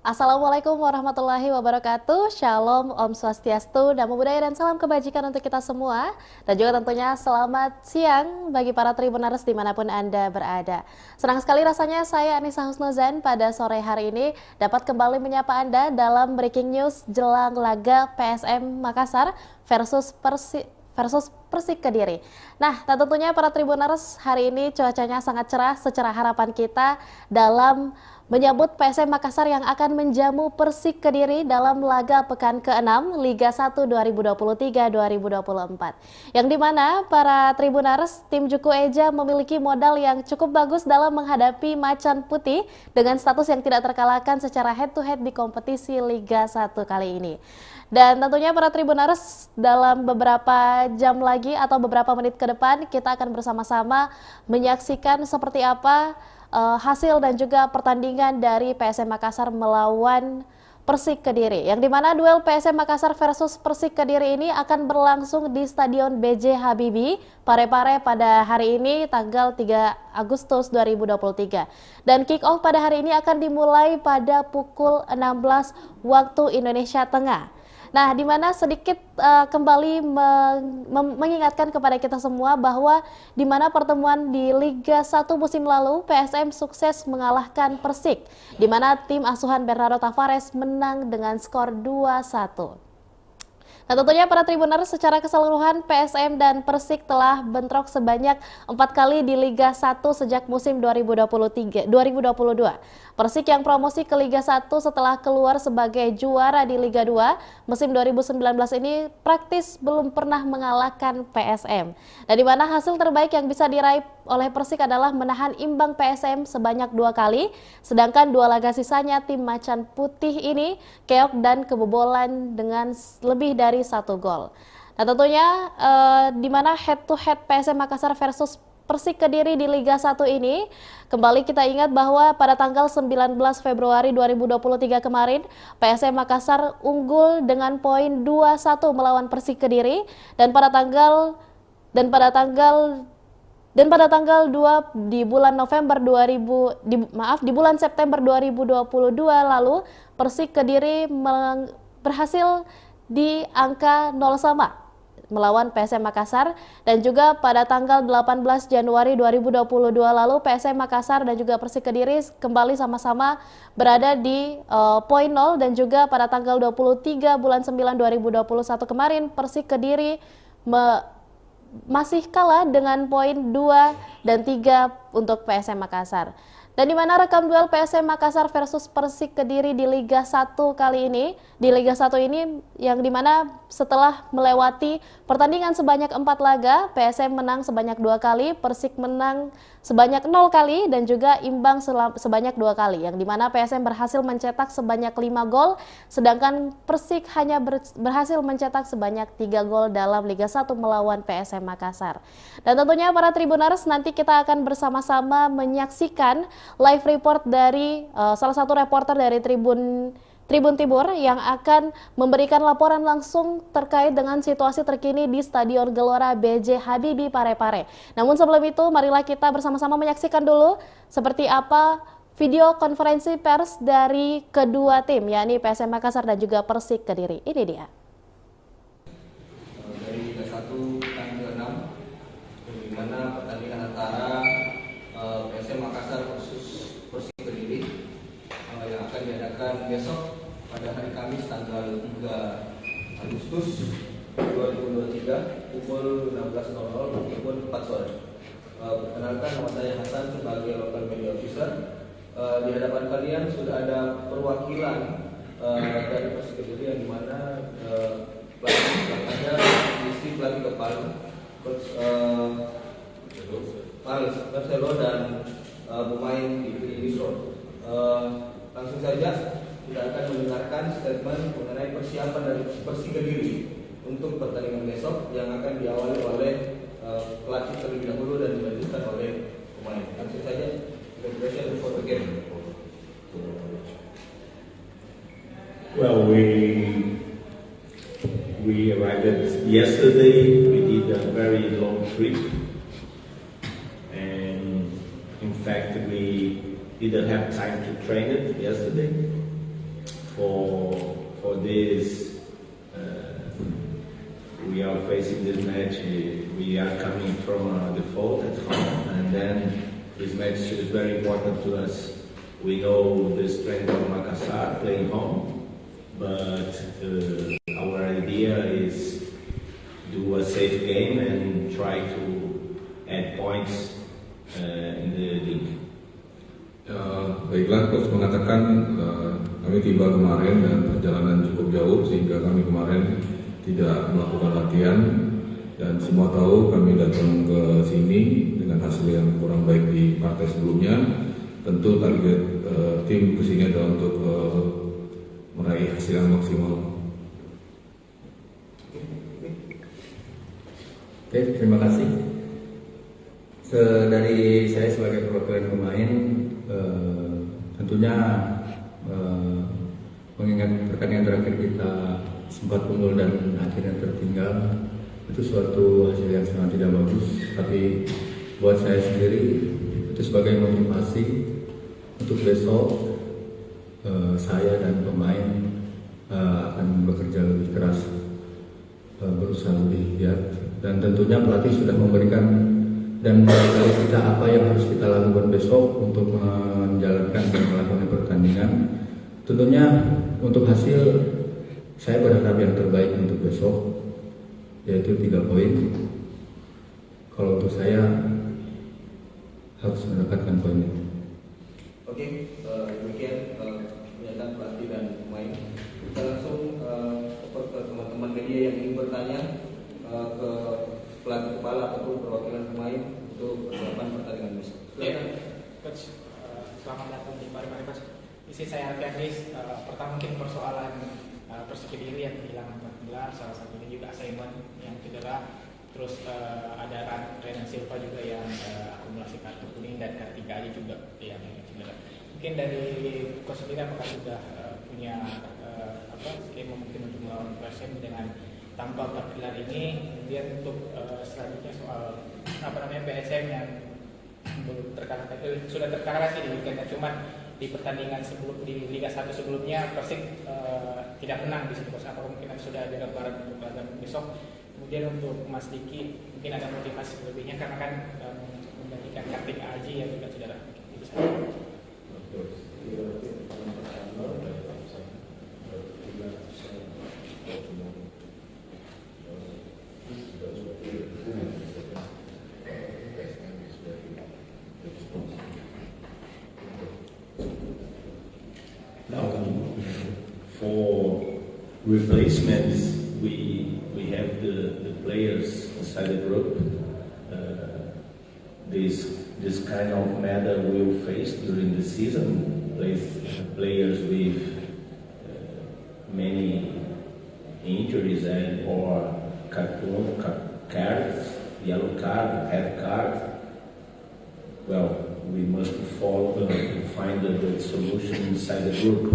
Assalamualaikum warahmatullahi wabarakatuh. Shalom, Om Swastiastu, Namo Buddhaya, dan salam kebajikan untuk kita semua. Dan juga tentunya selamat siang bagi para Tribuners dimanapun Anda berada. Senang sekali rasanya saya Anissa Husnuzan pada sore hari ini dapat kembali menyapa Anda dalam Breaking News jelang laga PSM Makassar versus Persik Kediri. Nah, tentunya para Tribuners, hari ini cuacanya sangat cerah secerah harapan kita dalam menyambut PSM Makassar yang akan menjamu Persik Kediri dalam laga pekan ke-6 Liga 1 2023-2024. Yang dimana para Tribuners, tim Juku Eja memiliki modal yang cukup bagus dalam menghadapi Macan Putih dengan status yang tidak terkalahkan secara head-to-head di kompetisi Liga 1 kali ini. Dan tentunya para Tribuners, dalam beberapa jam lagi atau beberapa menit ke depan kita akan bersama-sama menyaksikan seperti apa hasil dan juga pertandingan dari PSM Makassar melawan Persik Kediri. Yang dimana duel PSM Makassar versus Persik Kediri ini akan berlangsung di Stadion B.J. Habibie, Parepare pada hari ini tanggal 3 Agustus 2023. Dan kick off pada hari ini akan dimulai pada pukul 16 waktu Indonesia Tengah. Nah, di mana sedikit kembali mengingatkan kepada kita semua bahwa di mana pertemuan di Liga 1 musim lalu PSM sukses mengalahkan Persik, di mana tim asuhan Bernardo Tavares menang dengan skor 2-1. Nah, tentunya para Tribuners, secara keseluruhan PSM dan Persik telah bentrok sebanyak 4 kali di Liga 1 sejak musim 2022. Persik yang promosi ke Liga 1 setelah keluar sebagai juara di Liga 2 musim 2019 ini praktis belum pernah mengalahkan PSM. Dan di mana hasil terbaik yang bisa diraih oleh Persik adalah menahan imbang PSM sebanyak 2 kali, sedangkan 2 laga sisanya tim Macan Putih ini keok dan kebobolan dengan lebih dari 1 gol. Nah, tentunya di mana head-to-head PSM Makassar versus Persik Kediri di Liga 1 ini, kembali kita ingat bahwa pada tanggal 19 Februari 2023 kemarin, PSM Makassar unggul dengan poin 2-1 melawan Persik Kediri, dan pada tanggal 2 di bulan September 2022 lalu, Persik Kediri berhasil di angka 0 sama melawan PSM Makassar, dan juga pada tanggal 18 Januari 2022 lalu PSM Makassar dan juga Persik Kediri kembali sama-sama berada di poin 0, dan juga pada tanggal 23 bulan 9 2021 kemarin Persik Kediri masih kalah dengan poin 2 dan 3 untuk PSM Makassar. Dan di mana rekam duel PSM Makassar versus Persik Kediri di Liga 1 kali ini, di Liga 1 ini yang dimana setelah melewati pertandingan sebanyak 4 laga, PSM menang sebanyak 2 kali, Persik menang sebanyak 0 kali, dan juga imbang sebanyak 2 kali, yang dimana PSM berhasil mencetak sebanyak 5 gol, sedangkan Persik hanya berhasil mencetak sebanyak 3 gol dalam Liga 1 melawan PSM Makassar. Dan tentunya para Tribuners, nanti kita akan bersama-sama menyaksikan live report dari salah satu reporter dari Tribun Timur yang akan memberikan laporan langsung terkait dengan situasi terkini di Stadion Gelora B.J. Habibie Parepare. Namun sebelum itu, marilah kita bersama-sama menyaksikan dulu seperti apa video konferensi pers dari kedua tim, yakni PSM Makassar dan juga Persik Kediri. Ini dia. Dari Liga 1 pekan ke-6, di mana pertandingan antara PSM Makassar versus Persik Kediri yang akan diadakan besok pada hari Kamis tanggal 3 Agustus 2023 pukul 16.00 pukul 4 sore. Perkenalkan, nama saya Hasan sebagai local media officer. Di hadapan kalian sudah ada perwakilan dari Persik Kediri yang dimana pelatih isi pelatih kepala coach Marcelo dan pemain di Isro. Langsung saja kita akan mendengarkan statement mengenai persiapan dari Persik Kediri untuk pertandingan besok yang akan diawali oleh pelatih terlebih dahulu dan dilanjutkan oleh pemain. Langsung saja, preparation before the game. Well, we arrived yesterday. We did a very long trip, and in fact, we didn't have time to train it yesterday. for this. We are facing this match. We are coming from a default at home, and then this match is very important to us. We know the strength of Makassar playing home, but our idea is do a safe game and try to add points in the league. Baiklah, coach mengatakan kami tiba kemarin dan perjalanan cukup jauh sehingga kami kemarin tidak melakukan latihan, dan semua tahu kami datang ke sini dengan hasil yang kurang baik di partai sebelumnya. Tentu target tim kesini adalah untuk meraih hasil yang maksimal. Oke, terima kasih. Dari saya sebagai perwakilan pemain, tentunya mengingat pertandingan terakhir kita sempat unggul dan akhirnya tertinggal, itu suatu hasil yang sangat tidak bagus. Tapi buat saya sendiri itu sebagai motivasi untuk besok saya dan pemain akan bekerja lebih keras, berusaha lebih giat, dan tentunya pelatih sudah memberikan dan memberitahu kita apa yang harus kita lakukan besok untuk menjalankan dan melakukan pertandingan. Tentunya untuk hasil saya berharap yang terbaik untuk besok, yaitu 3 poin. Kalau untuk saya harus mendapatkan poinnya. Oke, demikian pernyataan pelatih dan pemain. Kita langsung ke teman-teman media yang ingin bertanya ke pelatih kepala ataupun perwakilan pemain untuk persiapan pertandingan besok. Coach, selamat datang di Mari Coach. Isi saya Arkiadis, pertama mungkin persoalan Persik Kediri yang kehilangan 4 gelar, salah satunya juga Simon yang cedera, terus ada Renan Silva juga yang akumulasi kartu kuning, dan Kartika aja juga yang cedera. Mungkin dari Coach sendiri apakah sudah punya skema mungkin untuk melawan Persib dengan tanpa 4 gelar ini? Kemudian untuk selanjutnya soal PSM yang belum sudah terkalahkan sih di weekend, cuman di pertandingan di Liga 1 sebelumnya Persik tidak menang di situ. Apa mungkin sudah ada gambaran untuk laga besok? Kemudian untuk Mas Diki mungkin ada motivasi lebihnya karena kan menggantikan Kartika Aji yang juga cedera. Itu saja. For replacements, we have the players inside the group. This kind of matter we'll face during the season. Players with many injuries and or cards, yellow card, red card. Well, we must find the solution inside the group.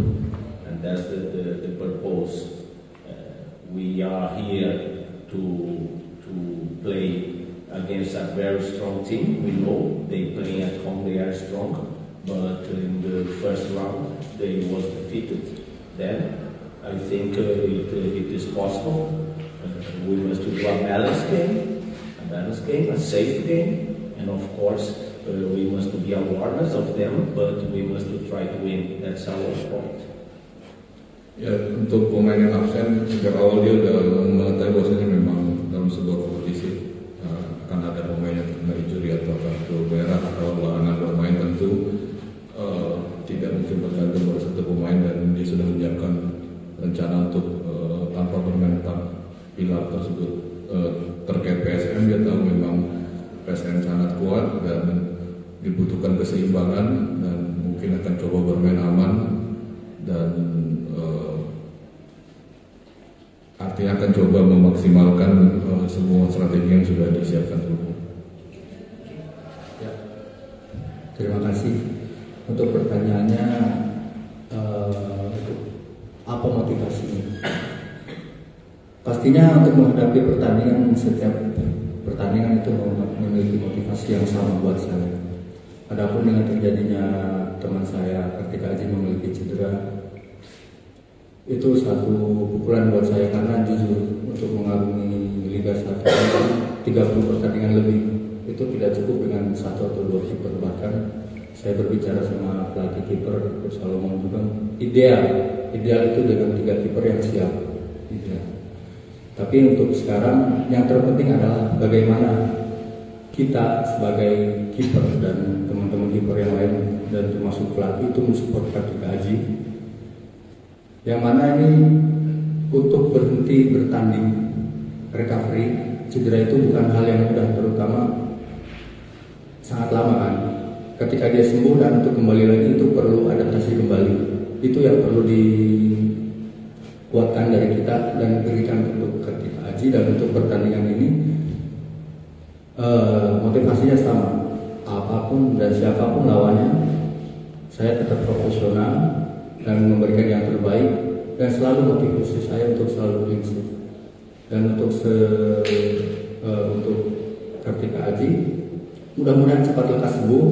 And that's the purpose. We are here to play against a very strong team. We know they play at home, they are strong, but in the first round they was defeated. Then I think it is possible. We must do a balanced game, a safe game, and of course we must be awareness of them, but we must try to win. That's our point. Ya, untuk pemain yang absen, sejak awal dia udah mengetahui bahwasanya memang dalam sebuah kompetisi akan ada pemain yang terkena injury atau kartu merah atau larangan bermain. Tentu tidak mungkin bergantung pada satu pemain, dan dia sudah menyiapkan rencana untuk tanpa bermain pilar tersebut. Terkait PSM, dia tahu memang PSM sangat kuat dan dibutuhkan keseimbangan, dan mungkin akan coba bermain aman, dan artinya akan coba memaksimalkan semua strategi yang sudah disiapkan dulu. Ya, terima kasih. Untuk pertanyaannya, apa motivasinya? Pastinya untuk menghadapi pertandingan, setiap pertandingan itu memiliki motivasi yang sama buat saya. Adapun dengan terjadinya teman saya Kartika Aji memiliki cedera, itu satu pukulan buat saya karena jujur untuk mengagumi Liga 1 30 pertandingan lebih itu tidak cukup dengan 1 atau 2 kiper. Bahkan saya berbicara sama pelatih kiper Salomon juga ideal itu dengan 3 kiper yang siap ideal. Tapi untuk sekarang yang terpenting adalah bagaimana kita sebagai kiper dan teman-teman kiper yang lain dan termasuk pelatih itu mensupport Kartika Aji yang mana ini untuk berhenti bertanding recovery cedera itu bukan hal yang mudah, terutama sangat lama kan. Ketika dia sembuh dan untuk kembali lagi itu perlu adaptasi kembali. Itu yang perlu dikuatkan dari kita dan berikan untuk Kartika Aji. Dan untuk pertandingan ini motivasinya sama, apapun dan siapapun lawannya saya tetap profesional dan memberikan yang terbaik dan selalu motivasi saya untuk selalu clean sheet. Dan untuk untuk Kartika Aji mudah-mudahan cepat lekas sembuh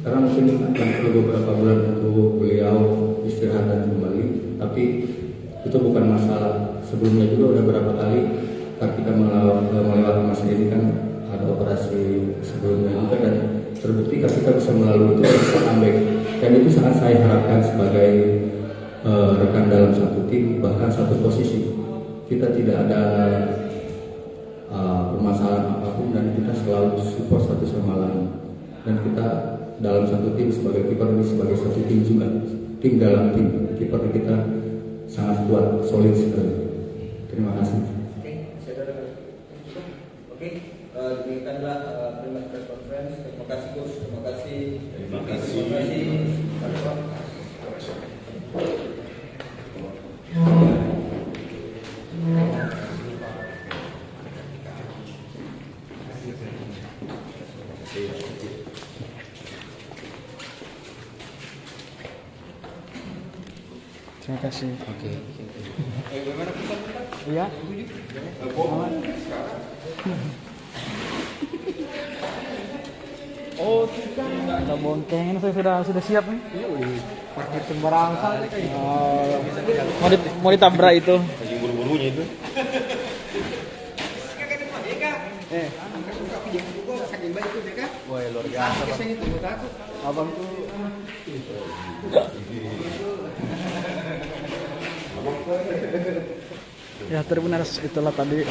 karena mungkin akan perlu beberapa bulan untuk beliau istirahat dan kembali, tapi itu bukan masalah. Sebelumnya juga udah berapa kali Kartika melewati masa ini kan ada operasi sebelumnya juga dan terbukti Kartika bisa melalui itu comeback. Dan itu sangat saya harapkan sebagai rekan dalam satu tim, bahkan satu posisi. Kita tidak ada permasalahan apapun dan kita selalu support satu sama lain. Dan kita dalam satu tim sebagai kiper ini sebagai satu tim juga. Tim dalam tim, kiper kita sangat kuat, solid sekali. Terima kasih. Oke, demikianlah press conference. Terima kasih Gus, terima kasih. Terima kasih. Terima kasih. Oke. Iya. Oh, tidak bonteng ini saya sudah siap nih. Parkir sembarang mau ditabrak itu. Lagi buru-burunya itu. Wah, luar biasa. Abang tuh ya Tribuners, itulah tadi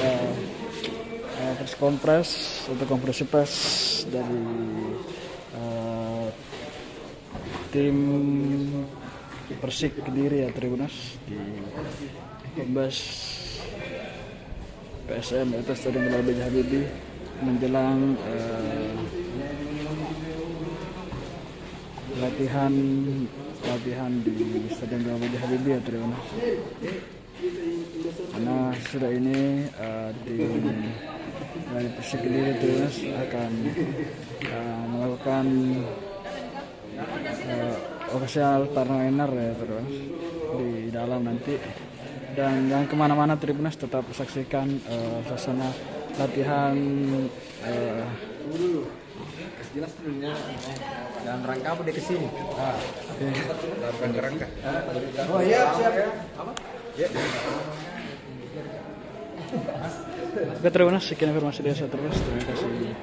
press conference atau konferensi pers dari tim Persik Kediri ya Tribuners di Kombes PSM yaitu Stadion Gelora B.J. Habibie menjelang latihan di Stadion Gelora B.J. Habibie ya Tribuners. Karena sudah ini dari Persik Kediri Tribuners akan melakukan official tournament ya Tribuners di dalam nanti, dan jangan kemana-mana Tribuners, tetap saksikan suasana latihan Jelas dulunya dalam rangka apa dia kesini? Dalam rangka. Oh iya, siap. Apa? Ya. Oke Tribuners, sekian informasi dari saya Tribuners. Terima kasih.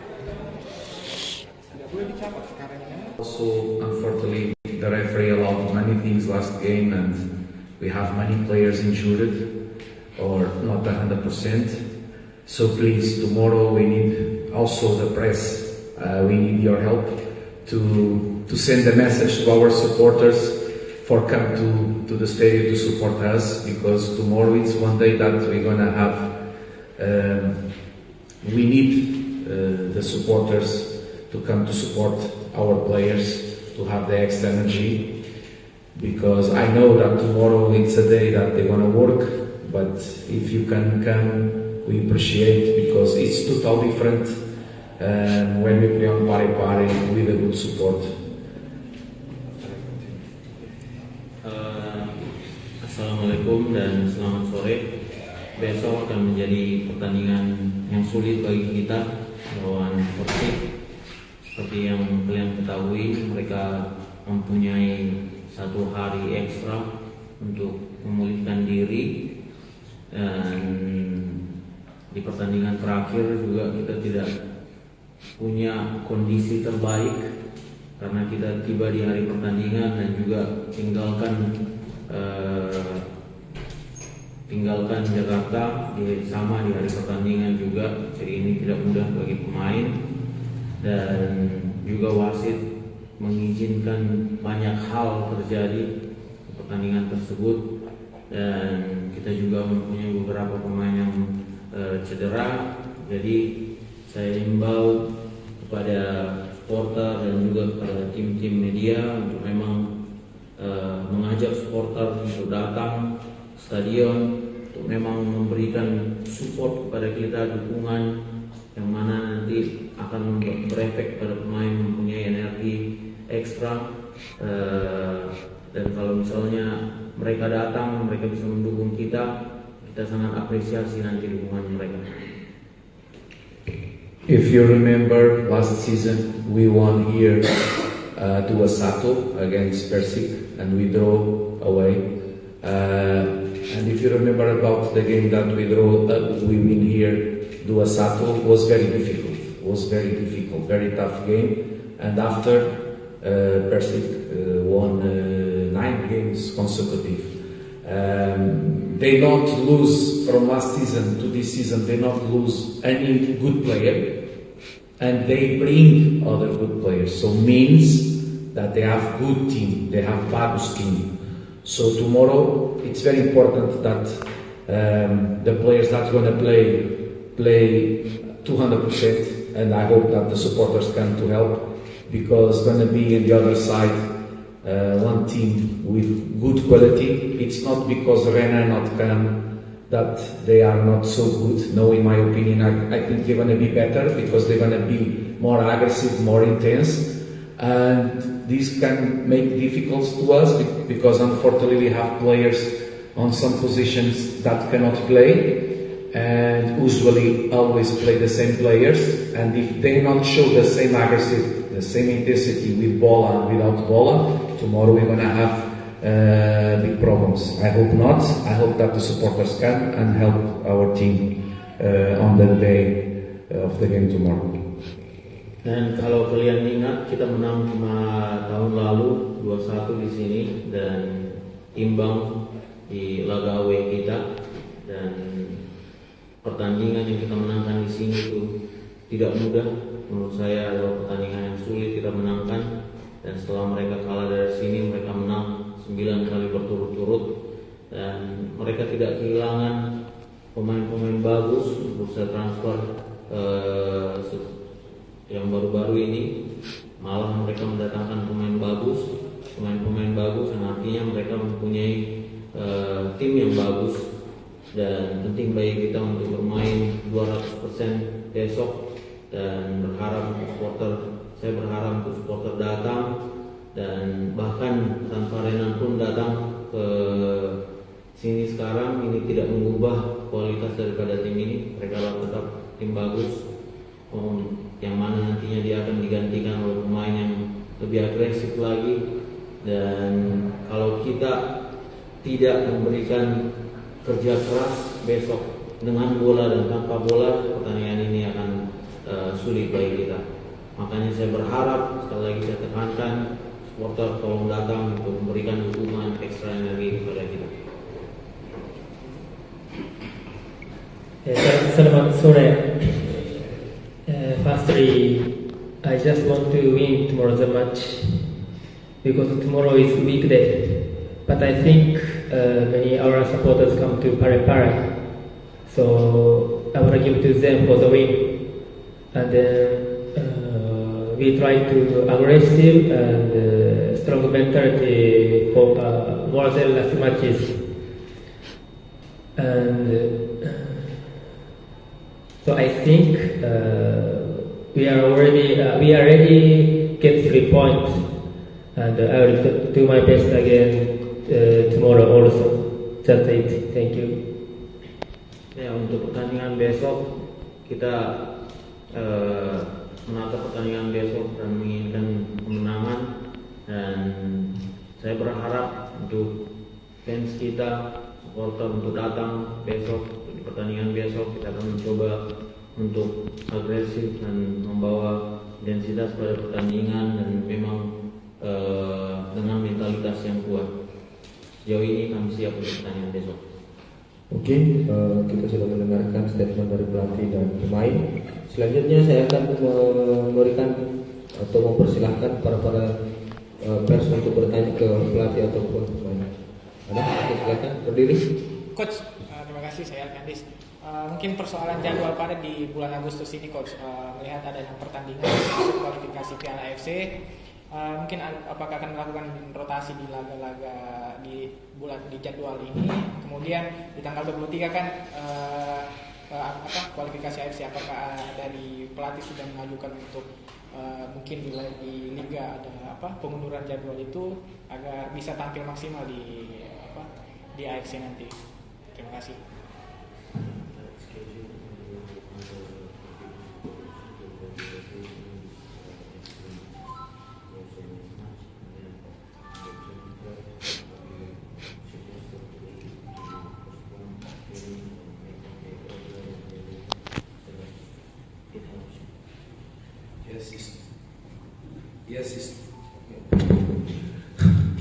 Also, unfortunately, the referee allowed many things last game, and we have many players injured or not 100%. So please, tomorrow we need also the press. We need your help to send a message to our supporters for come to the stadium to support us, because tomorrow it's one day that we're gonna have. We need the supporters to come to support our players, to have the extra energy, because I know that tomorrow it's a day that they're gonna work, but if you can come, we appreciate, because it's totally different when we play on Pari-Pari with a good support. Assalamualaikum dan selamat sore. Besok akan menjadi pertandingan yang sulit bagi kita lawan Persik. Seperti yang kalian ketahui, mereka mempunyai 1 hari ekstra untuk memulihkan diri, dan di pertandingan terakhir juga kita tidak punya kondisi terbaik karena kita tiba di hari pertandingan dan juga tinggalkan Jakarta sama di hari pertandingan juga. Jadi ini tidak mudah bagi pemain, dan juga wasit mengizinkan banyak hal terjadi di pertandingan tersebut, dan kita juga mempunyai beberapa pemain yang cedera. Jadi saya himbau kepada supporter dan juga kepada tim-tim media untuk memang mengajak supporter untuk datang ke stadion, untuk memang memberikan support kepada kita, dukungan yang mana nanti akan berefek pada pemain, mempunyai energi ekstra. Dan kalau misalnya mereka datang, mereka bisa mendukung kita sangat apresiasi nanti dukungan mereka. If you remember last season, we won here to Asato against Persik, and we draw away. And if you remember about the game that we win here to Asato, was very difficult. Very tough game. And after Persik won 9 games consecutive. They don't lose from last season to this season. They not lose any good player, and they bring other good players. So means that they have good team. They have bagus team. So tomorrow it's very important that the players that gonna play 200%, and I hope that the supporters come to help, because gonna be in the other side. One team with good quality. It's not because Rena not come that they are not so good. No, in my opinion, I think they're gonna be better because they're gonna be more aggressive, more intense, and this can make difficult to us because unfortunately we have players on some positions that cannot play, and usually always play the same players, and if they not show the same aggressive, the same intensity with bola and without bola, tomorrow we're gonna have big problems. I hope not. I hope that the supporters can and help our team on the day of the game tomorrow. Dan kalau kalian ingat, kita menang 5 tahun lalu 2-1 di sini dan imbang di laga away kita, dan pertandingan yang kita menangkan di sini itu tidak mudah. Menurut saya adalah pertandingan yang sulit kita menangkan, dan setelah mereka kalah dari sini, mereka menang 9 kali berturut-turut, dan mereka tidak kehilangan pemain-pemain bagus untuk saya transfer yang baru-baru ini. Malah mereka mendatangkan pemain bagus yang artinya mereka mempunyai tim yang bagus, dan penting bagi kita untuk bermain 200% besok, dan saya berharap untuk supporter datang, dan bahkan tanpa Renan pun datang ke sini sekarang. Ini tidak mengubah kualitas daripada tim ini. Mereka tetap tim bagus, yang mana nantinya dia akan digantikan oleh pemain yang lebih agresif lagi. Dan kalau kita tidak memberikan kerja keras besok dengan bola dan tanpa bola, pertandingan ini akan sulit bagi kita. Makanya saya berharap, sekali lagi saya tekankan, supporter tolong datang untuk memberikan dukungan ekstra energi kepada kita. Selamat sore. Firstly, I just want to win tomorrow's match because tomorrow is weekday. But I think many our supporters come to Parepare, so I want to give to them for the win. And then we try to aggressive and strong mentality for more than last matches. And so I think we are ready get 3 points, and I will do my best again tomorrow also. That's it. Thank you. Ya, untuk pertandingan besok kita menatap pertandingan besok dan menginginkan kemenangan, dan saya berharap untuk fans kita, supporter untuk datang besok di pertandingan besok. Kita akan mencoba untuk agresif dan membawa intensitas pada pertandingan dan memang dengan mentalitas yang kuat. Sejauh ini kami siap untuk pertandingan besok. Oke, kita sudah mendengarkan statement dari pelatih dan pemain. Selanjutnya saya akan memberikan atau mempersilahkan para pers untuk bertanya ke pelatih ataupun pemain. Ada, silakan berdiri. Coach, terima kasih, saya Alkandis. Mungkin persoalan jadwal pada di bulan Agustus ini, Coach, melihat adanya pertandingan masuk kualifikasi Piala AFC, mungkin apakah akan melakukan rotasi di laga-laga di jadwal ini. Kemudian di tanggal 23 kan kualifikasi AFC, apakah dari pelatih sudah mengajukan untuk mungkin di liga ada pengunduran jadwal itu agar bisa tampil maksimal di AFC nanti. Terima kasih.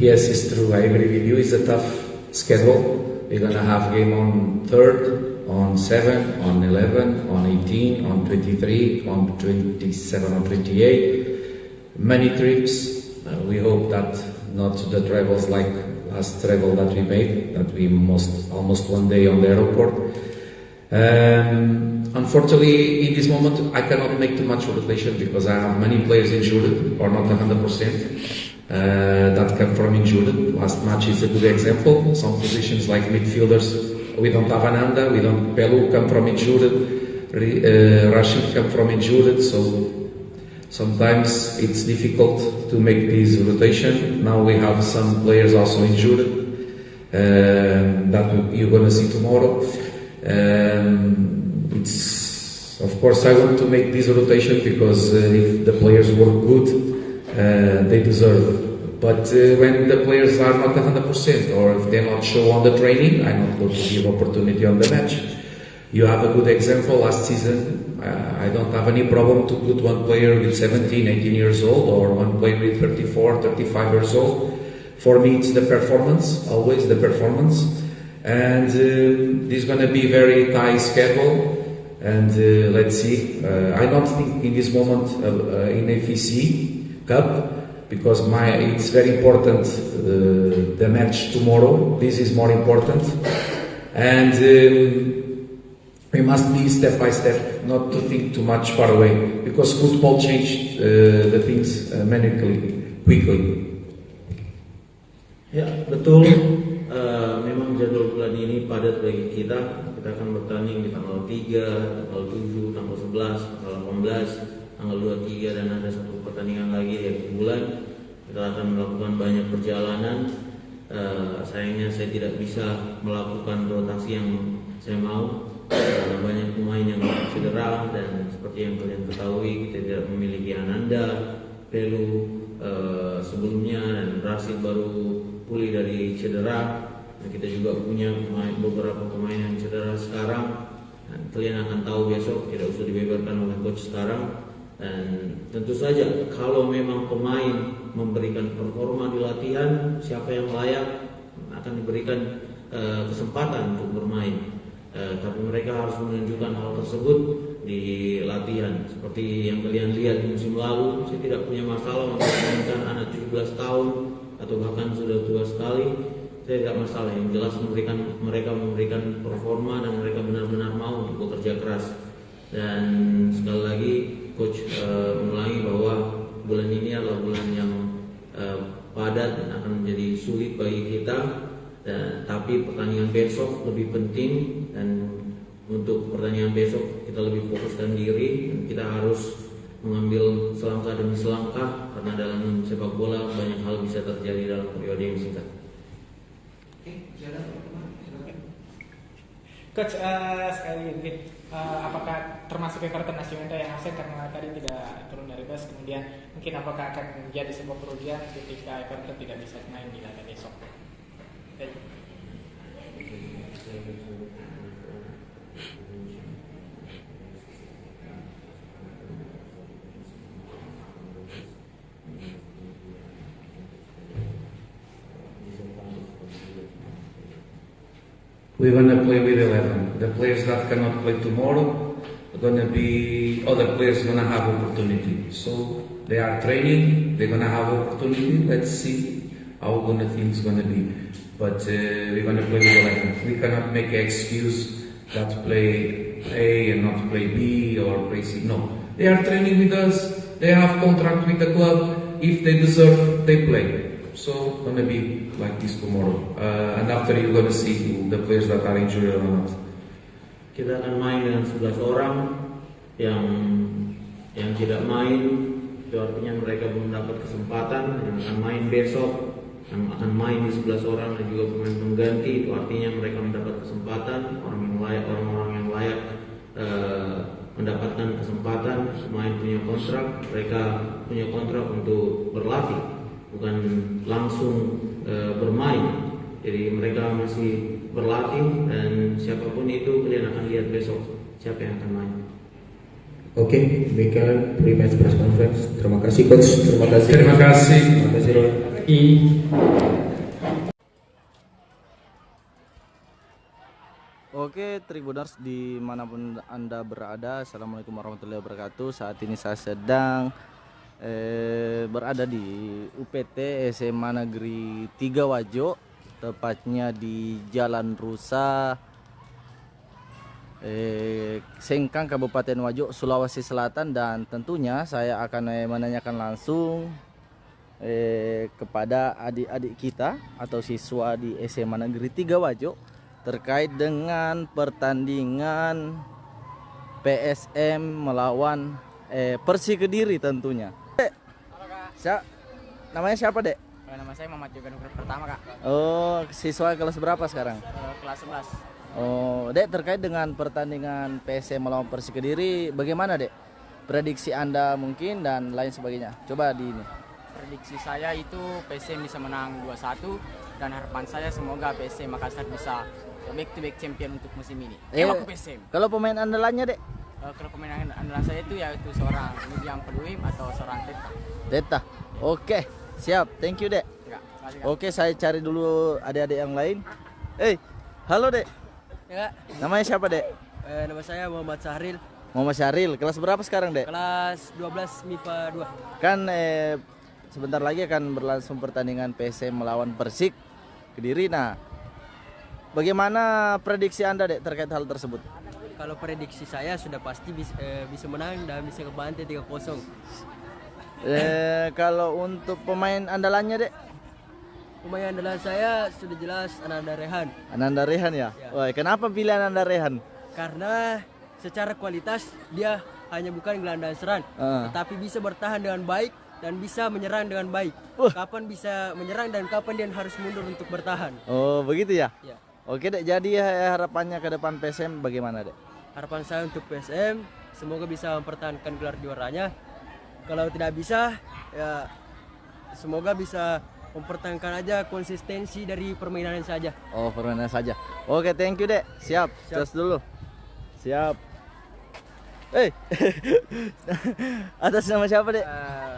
Yes, it's true. I agree with you. It's a tough schedule. We're gonna have game on 3rd, on 7, on 11, on 18, on 23, on 27, on 28. Many trips. We hope that not the travels like last travel that we made, that we almost one day on the airport. Unfortunately, in this moment, I cannot make too much rotation because I have many players injured or not 100%. That come from injured. Last match is a good example. Some positions like midfielders, we don't have Ananda, we don't Pelu come from injured, Rashid come from injured, so sometimes it's difficult to make this rotation. Now we have some players also injured that you're gonna see tomorrow. It's of course I want to make this rotation because if the players work good, they deserve. But when the players are not 100% or if they not show on the training, I'm not going to give opportunity on the match. You have a good example last season. I don't have any problem to put one player with 17, 18 years old or one player with 34, 35 years old. For me, it's the performance, always the performance. And this is going to be very tight schedule. And let's see. I don't think in this moment in FEC Cup, because it's very important the match tomorrow. This is more important, and we must be step by step, not to think too much far away, because football changed the things quickly. Ya, betul. Memang jadwal bulan ini padat bagi kita. Kita akan bertanding di tanggal 3, tanggal 7, tanggal 11, tanggal 18, tanggal 23 dan ada satu pertandingan lagi di akhir bulan. Kita akan melakukan banyak perjalanan. Sayangnya saya tidak bisa melakukan rotasi yang saya mau. Banyak pemain yang cedera dan seperti yang kalian ketahui kita tidak memiliki Ananda, Pelu sebelumnya dan Rashid baru pulih dari cedera. Dan kita juga punya beberapa pemain yang cedera sekarang. Dan kalian akan tahu besok, tidak usah dibeberkan oleh coach sekarang. Dan tentu saja kalau memang pemain memberikan performa di latihan, siapa yang layak akan diberikan kesempatan untuk bermain. Tapi mereka harus menunjukkan hal tersebut di latihan. Seperti yang kalian lihat di musim lalu, saya tidak punya masalah untuk memainkan anak 17 tahun atau bahkan sudah tua sekali. Saya tidak masalah, yang jelas mereka memberikan performa dan mereka benar-benar mau untuk bekerja keras. Dan sekali lagi coach mengulangi bahwa bulan ini adalah bulan yang padat dan akan menjadi sulit bagi kita. Tapi pertandingan besok lebih penting, dan untuk pertandingan besok kita lebih fokuskan diri dan kita harus mengambil selangkah demi selangkah, karena dalam sepak bola banyak hal bisa terjadi dalam periode yang singkat. Coach, sekali lagi, apakah termasuk Everton Nascimento yang absen karena tadi tidak turun dari bus, kemudian mungkin apakah akan menjadi sebuah kerugian ketika Everton tidak bisa main di laga besok? We're gonna play with 11. The players that cannot play tomorrow are gonna be other players gonna have opportunity. So they are training. They're gonna have opportunity. Let's see how gonna things gonna be. But we're gonna play with 11. We cannot make an excuse that play A and not play B or play C. No, they are training with us. They have contract with the club. If they deserve, they play. So gonna be like this tomorrow. And after you're gonna see the players that are injured or not. Kita akan main dengan 11 orang yang tidak main, itu artinya mereka belum dapat kesempatan. Yang akan main besok, yang akan main di 11 orang dan juga pemain pengganti, itu artinya mereka mendapat kesempatan. Orang-orang yang layak mendapatkan kesempatan. Pemain punya kontrak, mereka punya kontrak untuk berlatih, bukan langsung bermain. Jadi mereka masih berlatih dan siapapun itu kalian akan lihat besok siapa yang akan main. Oke, demikian pre-match press conference. Terima kasih coach. Terima kasih. Terima kasih. Terima kasih Roy. Oke, Tribuners dimanapun Anda berada, Assalamualaikum warahmatullahi wabarakatuh. Saat ini saya sedang berada di UPT SMA Negeri 3 Wajo, tepatnya di Jalan Rusa, Sengkang, Kabupaten Wajo, Sulawesi Selatan. Dan tentunya saya akan menanyakan langsung kepada adik-adik kita atau siswa di SMA Negeri 3 Wajo terkait dengan pertandingan PSM melawan Persik Kediri tentunya. Namanya siapa, Dek? Nama saya Muhammad Yoga Nugroho pertama, Kak. Oh, siswa kelas berapa sekarang? Kelas 11. Oh, Dek, terkait dengan pertandingan PSM melawan Persik Kediri, bagaimana, Dek? Prediksi Anda mungkin dan lain sebagainya. Coba di ini. Prediksi saya itu PSM bisa menang 2-1 dan harapan saya semoga PSM Makassar bisa back to back champion untuk musim ini. PSM. Kalau pemain andalannya, Dek? Kalau pemain andalan saya itu yaitu seorang William Peluim atau seorang Teta. Oke, siap. Thank you, Dek. Oke, saya cari dulu adik-adik yang lain. Halo, Dek. Ya, Kak. Namanya siapa, Dek? Nama saya Muhammad Syahril. Muhammad Syahril. Kelas berapa sekarang, Dek? Kelas 12 MIPA 2. Kan sebentar lagi akan berlangsung pertandingan PSM melawan Persik Kediri. Nah, bagaimana prediksi Anda, Dek, terkait hal tersebut? Kalau prediksi saya sudah pasti bisa menang dan bisa kebantai 3-0. Kalau untuk pemain andalannya, Dek? Pemain andalan saya sudah jelas Ananda Rehan. Ananda Rehan ya? Wah, kenapa pilih Ananda Rehan? Karena secara kualitas dia hanya bukan gelandang serang, tetapi bisa bertahan dengan baik dan bisa menyerang dengan baik. Kapan bisa menyerang dan kapan dia harus mundur untuk bertahan. Oh, begitu ya? Ya. Oke, Dek. Jadi harapannya ke depan PSM bagaimana, Dek? Harapan saya untuk PSM semoga bisa mempertahankan gelar juaranya. Kalau tidak bisa, ya semoga bisa mempertahankan aja konsistensi dari permainan saja. Oh, permainan saja. Oke, thank you, Dek. Siap. Terus dulu. Siap. Atas nama siapa, Dek?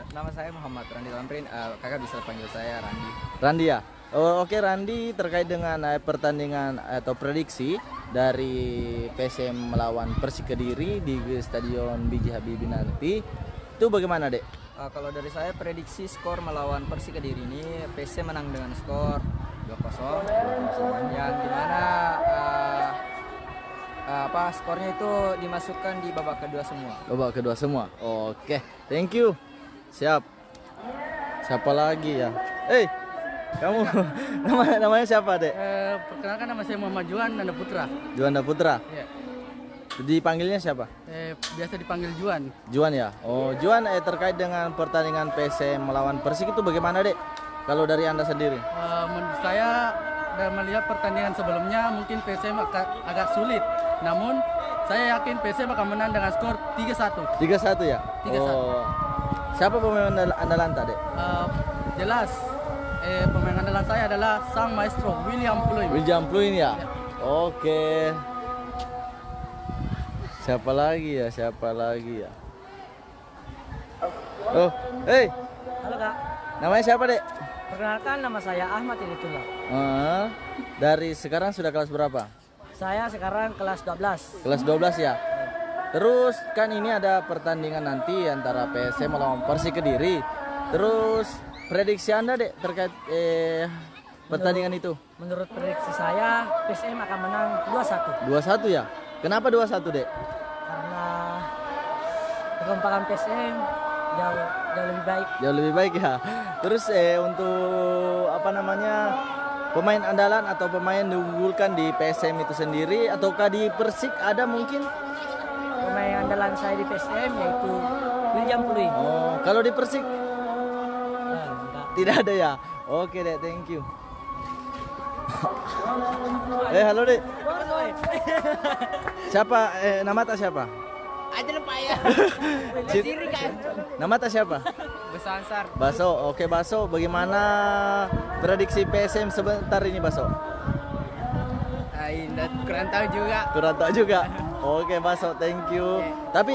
Nama saya Muhammad Randi Lamrin. Kakak bisa panggil saya Randi. Randi ya? Oh, oke, Randi, terkait dengan pertandingan atau prediksi dari PSM melawan Persik Kediri di Stadion B.J. Habibie nanti, itu bagaimana, Dek? Kalau dari saya prediksi skor melawan Persik Kediri ini PSM menang dengan skor 2-0 yang dimana skornya itu dimasukkan di babak kedua semua. Babak kedua semua. Oke, thank you. Siap. Siapa lagi ya? Kamu namanya siapa, Dek? Perkenalkan, nama saya Muhammad Juanda Putra. Juanda Putra. Iya. Dipanggilnya siapa? Biasa dipanggil Juan. Juan ya. Oh, Juan, terkait dengan pertandingan PSM melawan Persik itu bagaimana, Dek? Kalau dari Anda sendiri? Menurut saya dan melihat pertandingan sebelumnya mungkin PSM agak sulit. Namun saya yakin PSM akan menang dengan skor 3-1. 3-1 ya? 3-1. Oh. Siapa pemain andalan tadi? Jelas pemain andalan saya adalah sang maestro William Pluim. William Pluim ya? Oke. Siapa lagi ya? Siapa lagi ya? Oh, hey. Halo Kak. Namanya siapa, Dek? Perkenalkan, nama saya Ahmad Initullah. Dari sekarang sudah kelas berapa? Saya sekarang kelas 12. Kelas 12 ya. Terus kan ini ada pertandingan nanti antara PSM melawan Persik Kediri. Terus prediksi Anda, Dek, terkait pertandingan itu? Menurut prediksi saya, PSM akan menang 2-1. 2-1 ya? Kenapa 2-1, Dek? Karena kekompakan PSM jauh lebih baik. Jauh lebih baik ya. Terus untuk apa namanya, pemain andalan atau pemain diunggulkan di PSM itu sendiri ataukah di Persik ada mungkin? Pemain andalan saya di PSM yaitu William Pului. Oh, kalau di Persik? Tidak ada ya. Oke, Dek, thank you. Halo, Dek. Siapa? Nama tak siapa? Aja lupa ya. Nama tak siapa? Baso Ansar. Baso. Oke, Baso. Bagaimana prediksi PSM sebentar ini, Baso? Kurang tahu juga. Kurang tahu juga. Oke, Baso, thank you. Tapi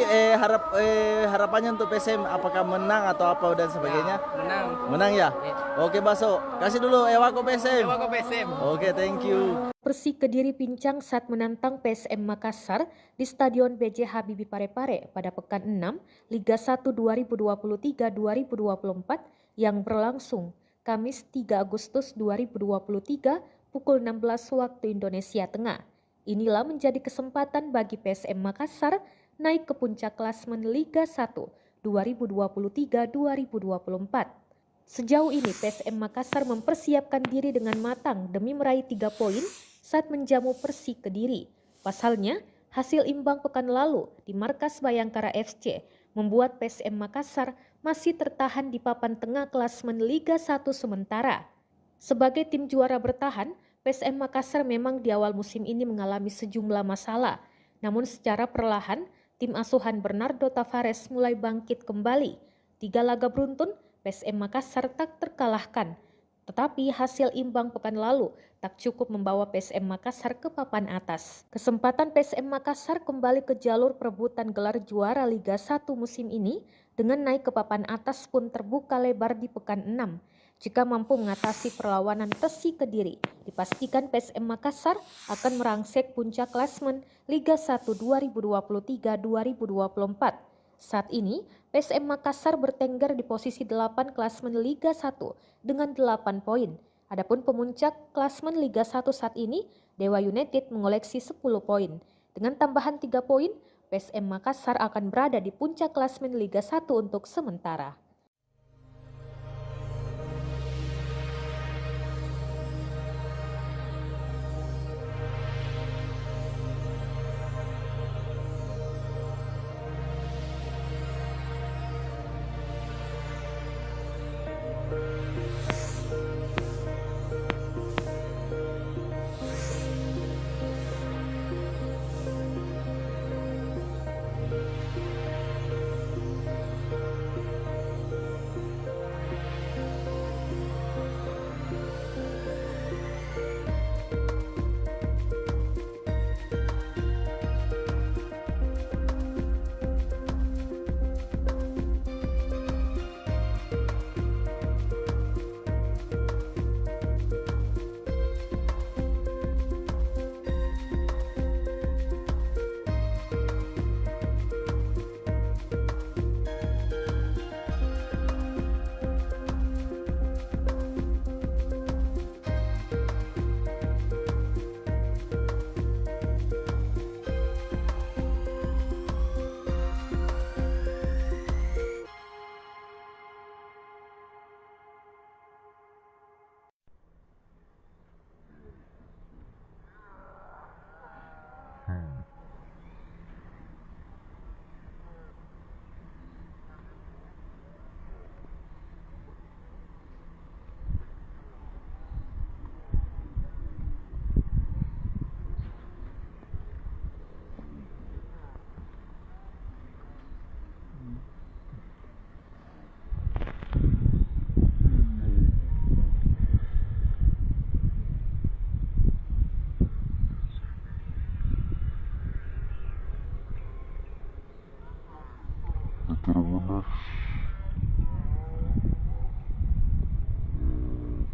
harapannya untuk PSM apakah menang atau apa dan sebagainya? Menang. Menang ya? Oke, Baso. Kasih dulu Ewako PSM. Ewako PSM. Oke, thank you. Persik Kediri pincang saat menantang PSM Makassar di Stadion B.J. Habibie Parepare pada pekan 6 Liga 1 2023-2024 yang berlangsung Kamis 3 Agustus 2023 pukul 16 waktu Indonesia Tengah. Inilah menjadi kesempatan bagi PSM Makassar naik ke puncak klasmen Liga 1 2023-2024. Sejauh ini PSM Makassar mempersiapkan diri dengan matang demi meraih 3 poin saat menjamu Persik Kediri. Pasalnya, hasil imbang pekan lalu di markas Bayangkara FC membuat PSM Makassar masih tertahan di papan tengah klasmen Liga 1 sementara. Sebagai tim juara bertahan, PSM Makassar memang di awal musim ini mengalami sejumlah masalah. Namun secara perlahan, tim asuhan Bernardo Tavares mulai bangkit kembali. 3 laga beruntun, PSM Makassar tak terkalahkan. Tetapi hasil imbang pekan lalu tak cukup membawa PSM Makassar ke papan atas. Kesempatan PSM Makassar kembali ke jalur perebutan gelar juara Liga 1 musim ini dengan naik ke papan atas pun terbuka lebar di pekan 6. Jika mampu mengatasi perlawanan Persik Kediri, dipastikan PSM Makassar akan merangsek puncak klasmen Liga 1 2023-2024. Saat ini, PSM Makassar bertengger di posisi 8 klasmen Liga 1 dengan 8 poin. Adapun pemuncak klasmen Liga 1 saat ini, Dewa United mengoleksi 10 poin. Dengan tambahan 3 poin, PSM Makassar akan berada di puncak klasmen Liga 1 untuk sementara. terbenar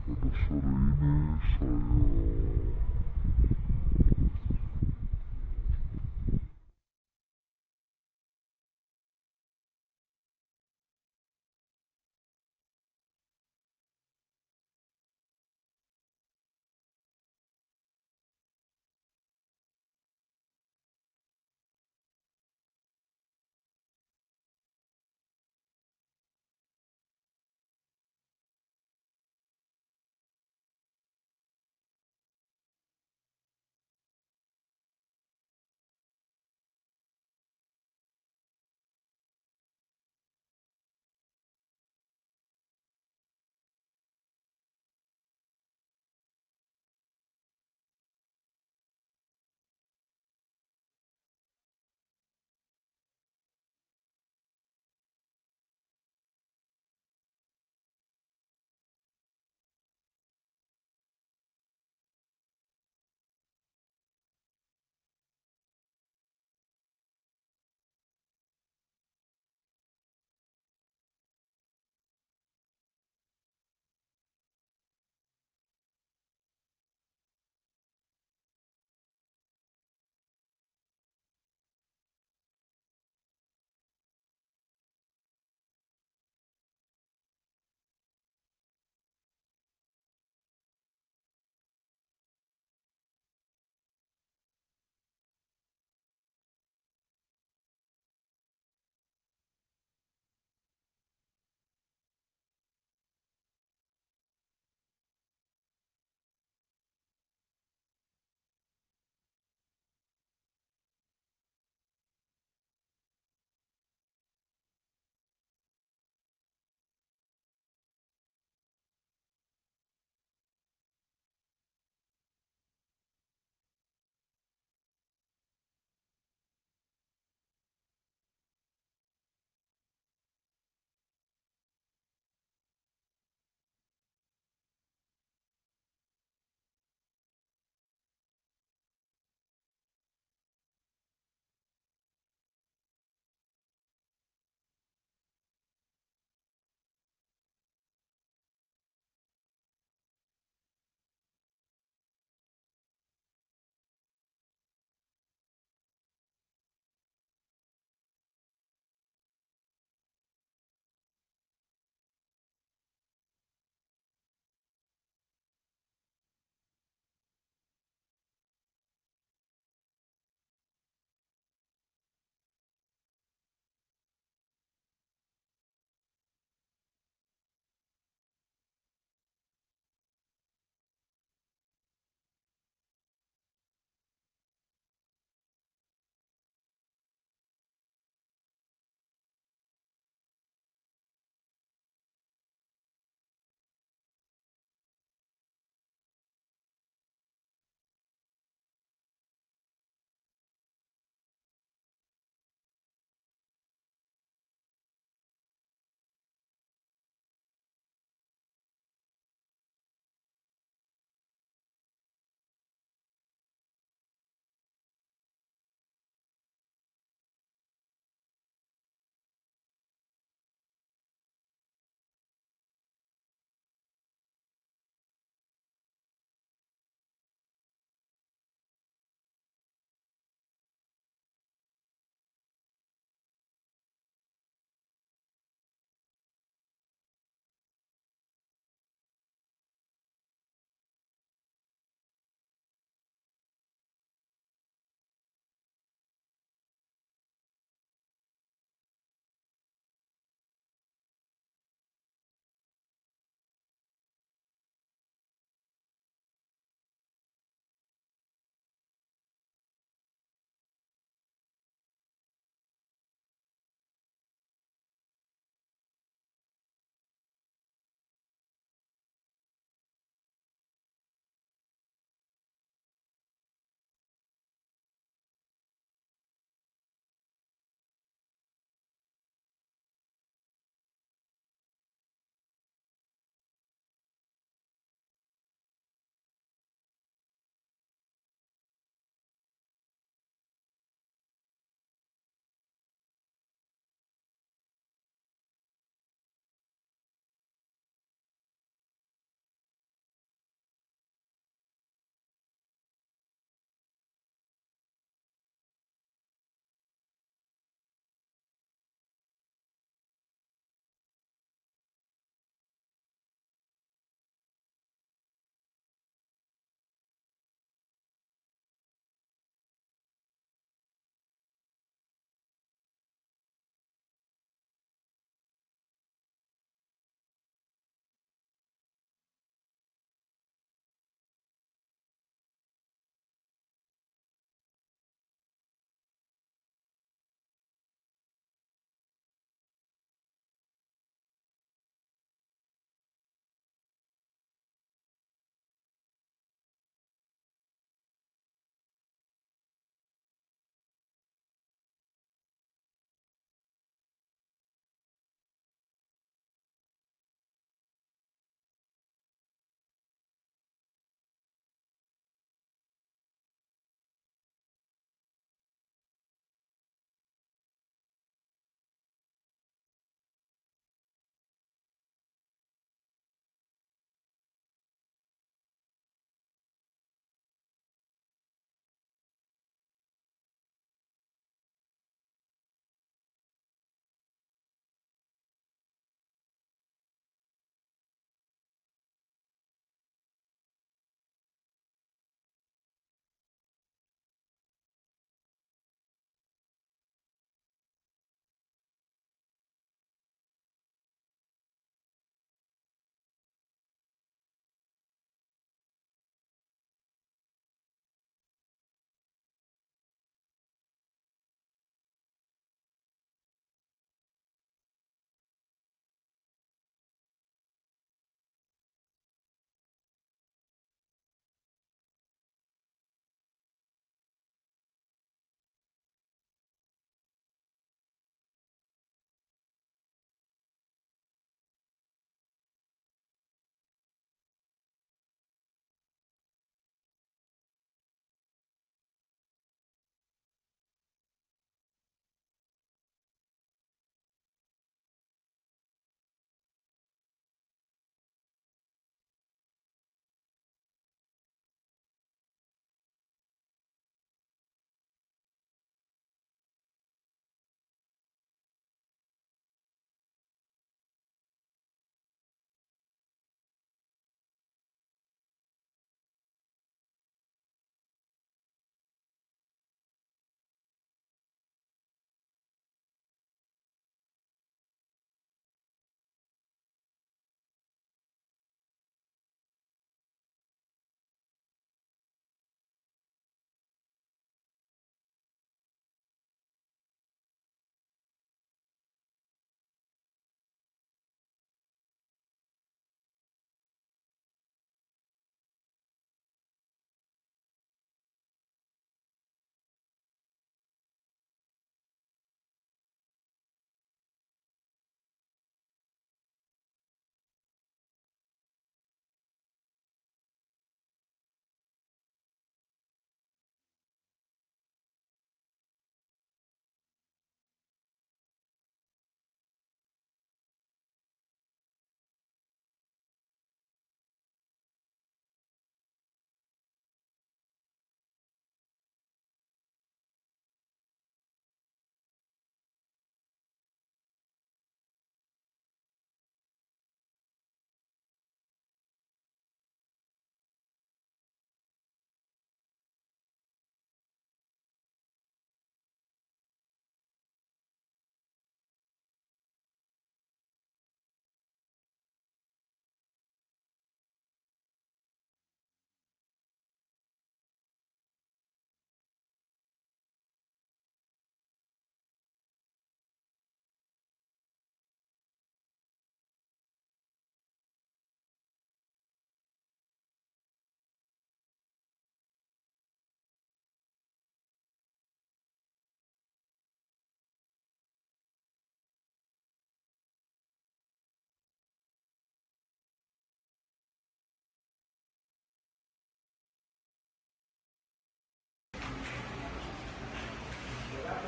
pada sore ini saya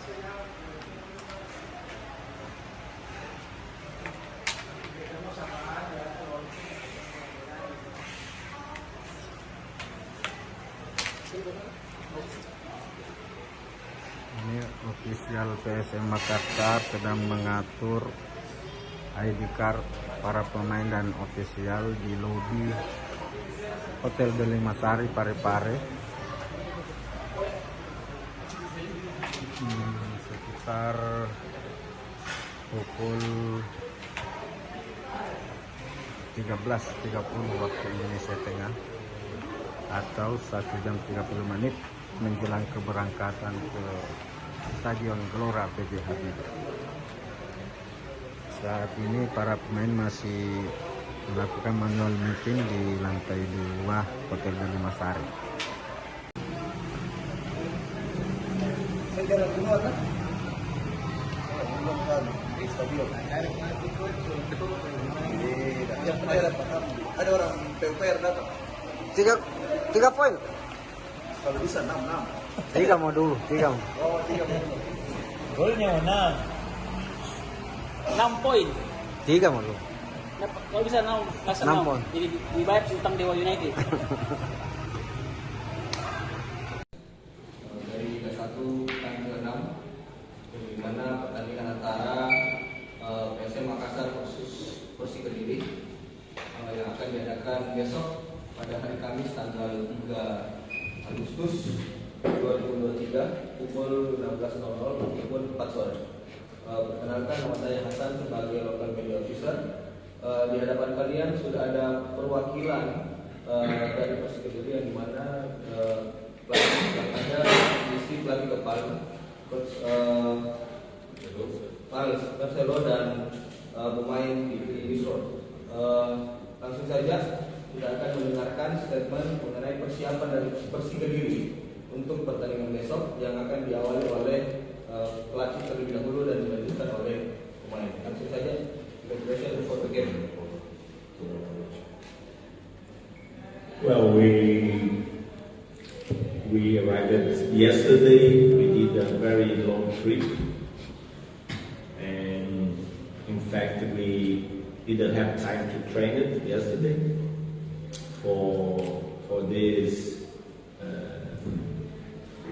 Ini official PSM Makassar sedang mengatur ID card para pemain dan official di lobi Hotel Delimasari Parepare. Sekitar pukul 13.30 waktu Indonesia Tengah atau 1 jam 30 menit menjelang keberangkatan ke Stadion Gelora PJ Habibie. Saat ini para pemain masih melakukan manual meeting di lantai 2 Hotel Delimasari. Ada orang PUPR datang. 3 poin. Kalau bisa 6. 3 mau dulu, 3 mau. Oh, 3 mau dulu. Golnya mana? 6 poin. 3 mau dulu. Kalau bisa 6 poin. Jadi dibayar utang Dewa United. Dari Liga 1 tanggal 6, di mana pertandingan antara PSM Makassar versus Persik Kediri yang akan diadakan besok pada hari Kamis tanggal 3 Agustus 2023 pukul 16.00 pukul 4 sore. Perkenalkan, nama saya Hasan sebagai local media officer. Di hadapan kalian sudah ada perwakilan dari Persik Kediri yang dimana pelatih yang ada isi pelatih kepala coach Marcelo dan pemain di Wisro. Langsung saja kita akan mendengarkan statement mengenai persiapan dari Persik Kediri untuk pertandingan besok yang akan diawali oleh pelatih terlebih dahulu dan dilanjutkan oleh pemain. Langsung saja, congratulations for the game. Well, we arrived yesterday. We did a very long trip, and in fact, we didn't have time to train it yesterday. For this,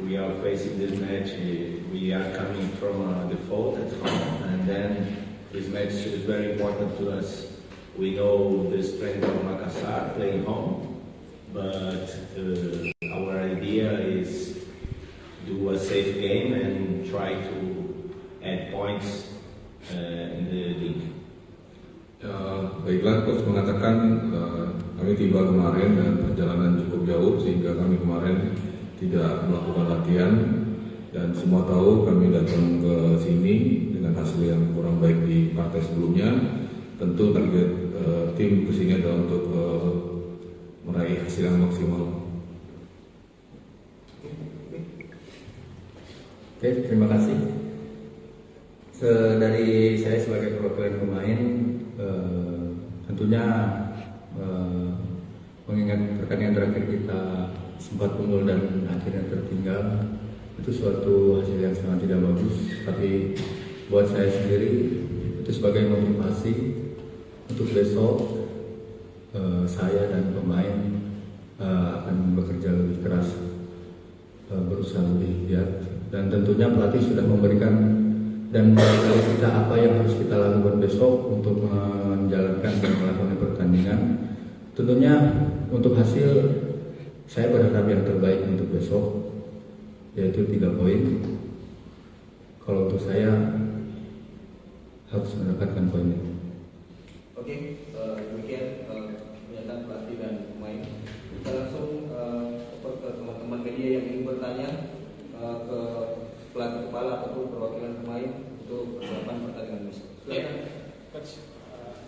we are facing this match. We are coming from a default at home, and then this match is very important to us. We know the strength of Makassar playing home, but our idea is do a safe game and try to add points in the league. Baiklah, coach mengatakan kami tiba kemarin dan perjalanan cukup jauh sehingga kami kemarin tidak melakukan latihan, dan semua tahu kami datang ke sini dengan hasil yang kurang baik di partai sebelumnya. Tentu target tim kesini adalah untuk meraih hasil yang maksimal. Oke, terima kasih. Dari saya sebagai perwakilan pemain, tentunya mengingat pertandingan terakhir kita sempat unggul dan akhirnya tertinggal, itu suatu hasil yang sangat tidak bagus. Tapi buat saya sendiri itu sebagai motivasi untuk besok saya dan pemain akan bekerja lebih keras, berusaha lebih giat, dan tentunya pelatih sudah memberikan dan memberitahu kita apa yang harus kita lakukan besok untuk menjalankan dan melakukan pertandingan. Tentunya untuk hasil saya berharap yang terbaik untuk besok, yaitu 3 poin. Kalau untuk saya harus mendapatkan poin itu. Oke, demikian pernyataan pelatih dan pemain. Kita langsung ke teman-teman media yang ingin bertanya ke pelatih kepala ataupun perwakilan pemain untuk persiapan pertandingan besok. Coach,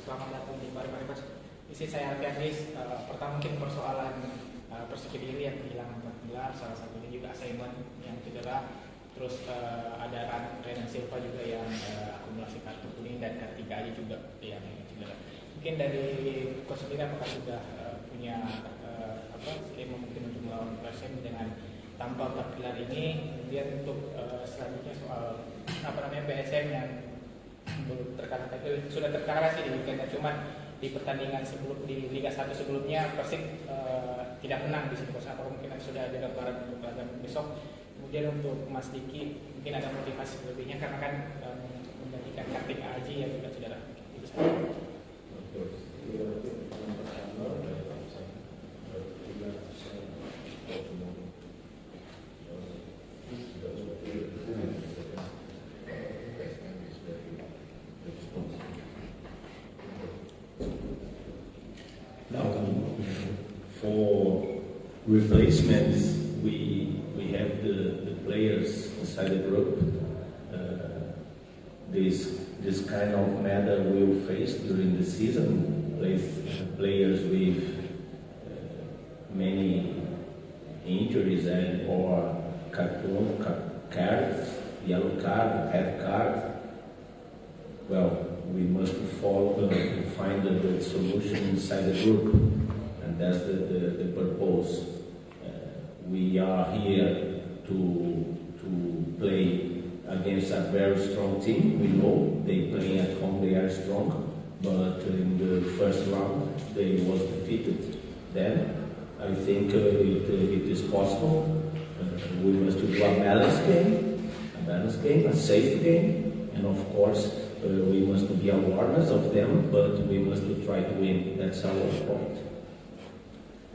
selamat datang di Parepare, Coach. Isi saya Alfiandis. Pertama mungkin persoalan Persik Kediri yang kehilangan 4 gelar, salah satunya juga Simon yang cedera. Terus ada Renan Silva juga yang akumulasi kartu kuning, dan ketiga aja juga yang cedera. Mungkin dari coach sendiri apakah sudah punya skema mungkin untuk melawan Persib dengan tanpa 4 gelar ini? Kemudian untuk selanjutnya soal PSM yang belum terkalahkan, sudah terkalahkan sih di weekendnya, cuman di pertandingan di Liga 1 sebelumnya Persib tidak menang di situ. Apa mungkin sudah ada gambaran untuk laga besok. Kemudian untuk Mas Diki mungkin ada motivasi lebihnya karena kan menggantikan Kartika Aji yang juga cedera. Itu saja. For replacements, we have the players inside the group. This kind of matter we'll face during the season. Players with many injuries and or cards, yellow card, red card. Well, we must follow to find the solution inside the group. And that's the purpose. We are here to play against a very strong team. We know they play at home, they are strong, but in the first round they was defeated. Then I think it is possible. We must do a balanced game, a safe game, and of course we must be awareness of them, but we must try to win. That's our point.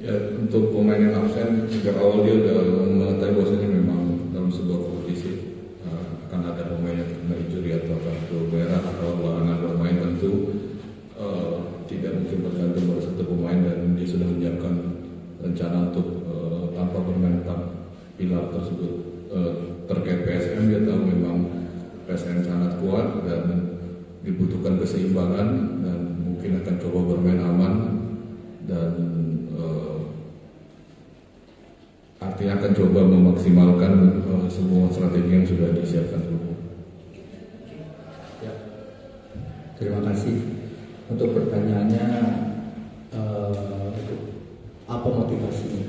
Ya, untuk pemain yang absen, sejak awal dia udah mengetahui bahwasanya memang dalam sebuah kompetisi akan ada pemain yang terkena injury atau kartu merah atau larangan bermain, tentu tidak mungkin bergantung pada satu pemain, dan dia sudah menyiapkan rencana untuk tanpa bermain tentang pilar tersebut. Terkait PSM, dia tahu memang PSM sangat kuat dan dibutuhkan keseimbangan, dan mungkin akan coba bermain aman, dan artinya akan coba memaksimalkan semua strategi yang sudah disiapkan sebelumnya. Ya. Terima kasih untuk pertanyaannya. Apa motivasinya?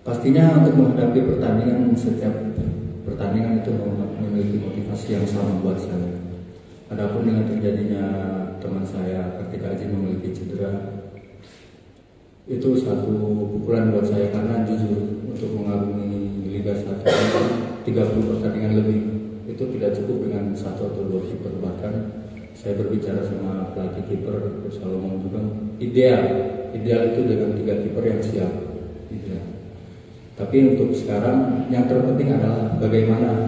Pastinya untuk menghadapi pertandingan, setiap pertandingan itu memiliki motivasi yang sama buat saya. Adapun dengan terjadinya teman saya ketika Aji memiliki cedera, itu satu pukulan buat saya, karena jujur untuk mengagumi Liga 1 30 pertandingan lebih itu tidak cukup dengan 1 atau 2 kiper. Bahkan saya berbicara sama pelatih kiper Salomon juga, ideal itu dengan 3 kiper yang siap. Ideal. Tapi untuk sekarang yang terpenting adalah bagaimana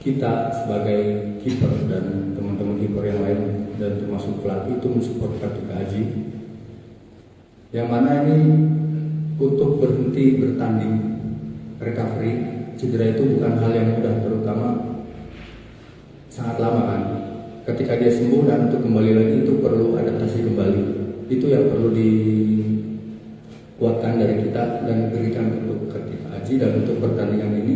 kita sebagai kiper dan teman-teman kiper yang lain dan termasuk pelatih itu mensupport Kartika Aji, yang mana ini untuk berhenti bertanding, recovery cedera itu bukan hal yang mudah, terutama sangat lama kan. Ketika dia sembuh dan untuk kembali lagi itu perlu adaptasi kembali. Itu yang perlu dikuatkan dari kita dan diberikan untuk Kartika Aji. Dan untuk pertandingan ini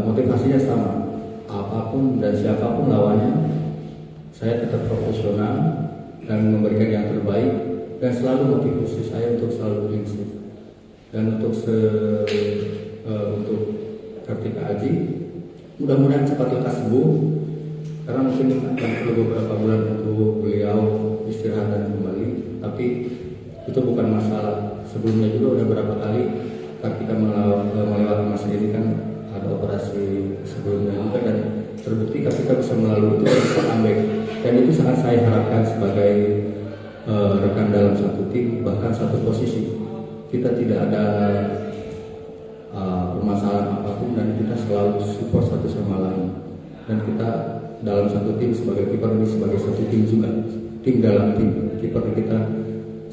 motivasinya sama, apapun dan siapapun lawannya, saya tetap profesional dan memberikan yang terbaik, dan selalu motivasi saya untuk selalu clean sheet. Dan untuk Kartika Aji, mudah-mudahan cepat lekas sembuh, karena mungkin akan perlu beberapa bulan untuk beliau istirahat dan kembali. Tapi itu bukan masalah. Sebelumnya juga udah berapa kali Kartika melewati masa ini kan, ada operasi sebelumnya juga, dan terbukti Kartika bisa melalui itu dengan comeback. Dan itu sangat saya harapkan sebagai rekan dalam satu tim, bahkan satu posisi. Kita tidak ada permasalahan apapun, dan kita selalu support satu sama lain. Dan kita dalam satu tim sebagai kiper ini sebagai satu tim juga, tim dalam tim. Kiper kita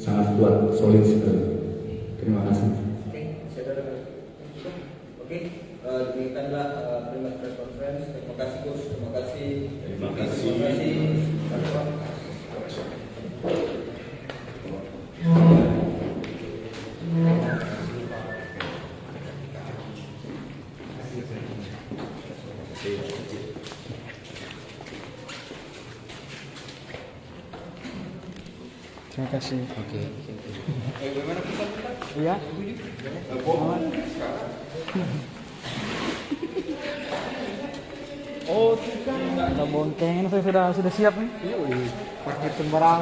sangat kuat, solid sekali. Terima kasih. Demikianlah press conference. Terima kasih Gus, terima kasih. Terima kasih. Terima kasih. Oke. Bagaimana kita? Iya. Kita bonceng ini sudah siap nih. Parkir sembarang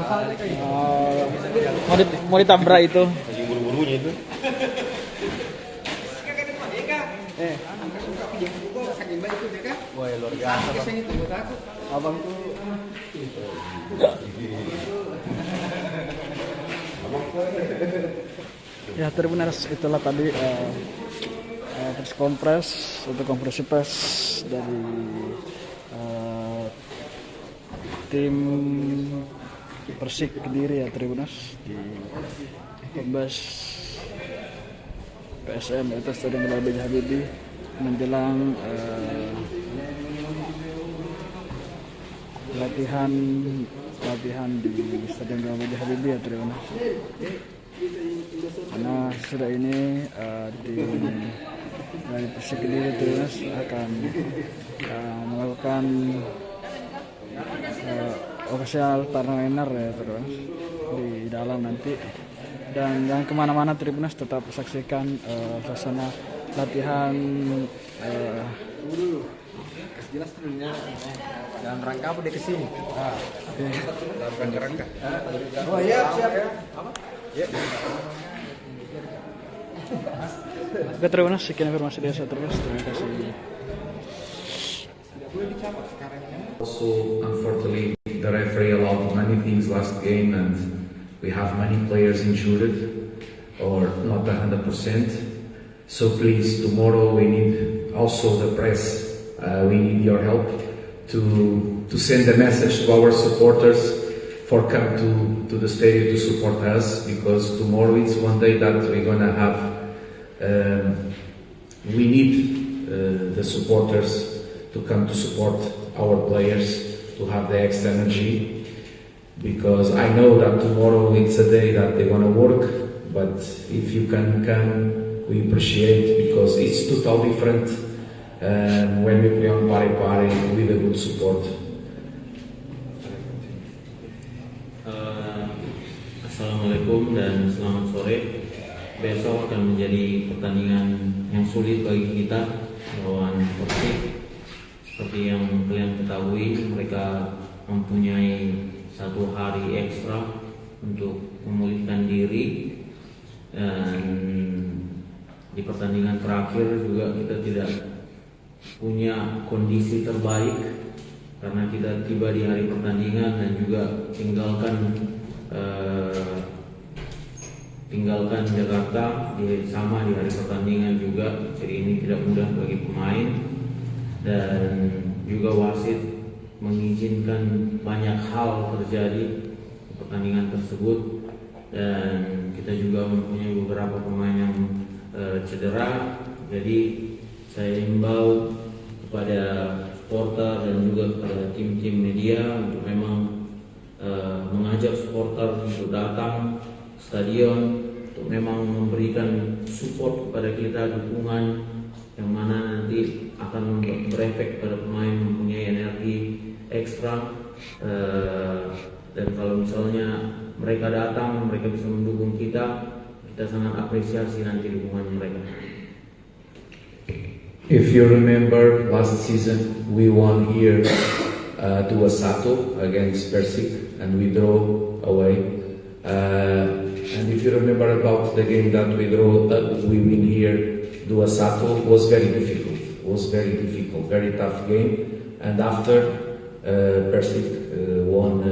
mau ditabrak itu. Lagi buru-burunya itu. Wah, luar biasa. Abang tuh ya Tribuners, itulah tadi press kompres untuk konferensi pers dari tim Persik Kediri ya Tribuners di Kombes PSM itu Stadion Gelora B.J. Habibie menjelang latihan di Stadion Gelora B.J. Habibie ya Tribuners. Karena sudah ini tim dari Persik Kediri Tribuners akan melakukan official partner ya Tribuners di dalam nanti, dan jangan kemana-mana Tribuners, tetap saksikan suasana latihan jelas sebenarnya dalam rangka apa dia kesini? Dalam rangka. Oh iya, siap. Apa? Ya. Oke Tribuners, sekian informasi dari saya Tribuners. Terima kasih. Also, unfortunately, the referee allowed many things last game, and we have many players injured or not 100%. So please, tomorrow we need also the press. We need your help to send a message to our supporters for come to the stadium to support us, because tomorrow it's one day that we're gonna have. We need the supporters to come to support our players, to have the extra energy, because I know that tomorrow it's a day that they're gonna work, but if you can come, we appreciate, because it's totally different when we play on Pari with a good support. Assalamualaikum dan selamat sore. Besok akan menjadi pertandingan yang sulit bagi kita melawan Persik. Seperti yang kalian ketahui, mereka mempunyai 1 hari ekstra untuk memulihkan diri, dan di pertandingan terakhir juga kita tidak punya kondisi terbaik karena kita tiba di hari pertandingan dan juga tinggalkan Jakarta sama di hari pertandingan juga. Jadi ini tidak mudah bagi pemain, dan juga wasit mengizinkan banyak hal terjadi di pertandingan tersebut, dan kita juga mempunyai beberapa pemain yang cedera. Jadi saya himbau kepada supporter dan juga kepada tim-tim media untuk memang mengajak supporter untuk datang ke stadion, untuk memang memberikan support kepada kita, dukungan yang mana nanti akan berefek pada pemain mempunyai energi ekstra, dan kalau misalnya mereka datang, mereka bisa mendukung kita sangat apresiasi nanti dukungan mereka. If you remember last season, we won here to Asato against Persik, and we draw away. And if you remember about the game that we win here to Asato, was very difficult. Very tough game. And after Persik won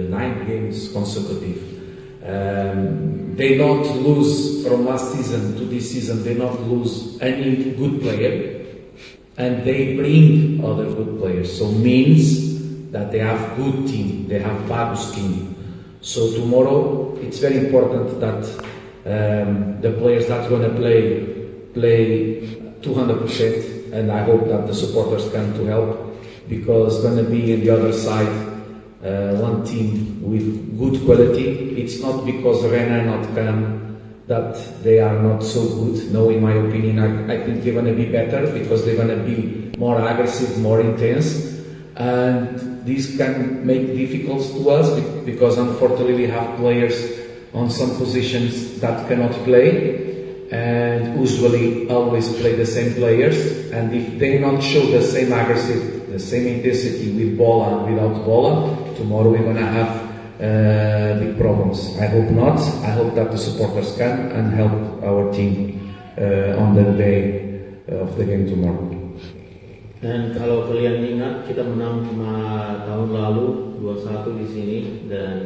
9 games consecutive. They not lose from last season to this season. They not lose any good player, and they bring other good players. So means that they have good team. They have bagus team. So tomorrow it's very important that the players that gonna play 200%, and I hope that the supporters come to help, because gonna be in the other side. One team with good quality. It's not because Rena not come that they are not so good. No, in my opinion, I think they're going to be better, because they're going to be more aggressive, more intense, and this can make difficult to us, because unfortunately we have players on some positions that cannot play, and usually always play the same players. And if they not show the same aggressive, the same intensity with bola and without bola, tomorrow we're gonna have big problems. I hope not. I hope that the supporters can and help our team on the day of the game tomorrow. Dan kalau kalian ingat, kita menang tahun lalu 2-1 di sini dan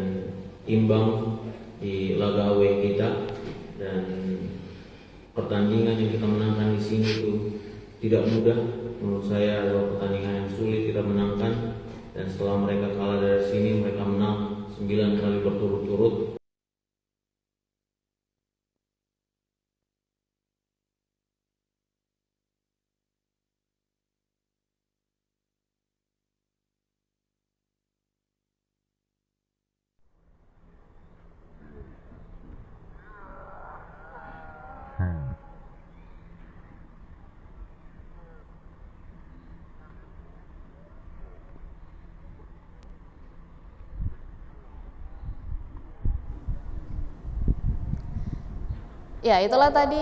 imbang di laga away kita, dan pertandingan yang kita menangkan di sini itu tidak mudah. Menurut saya adalah pertandingan yang sulit kita menangkan, dan setelah mereka kalah dari sini, mereka menang 9 kali berturut-turut. Ya, itulah tadi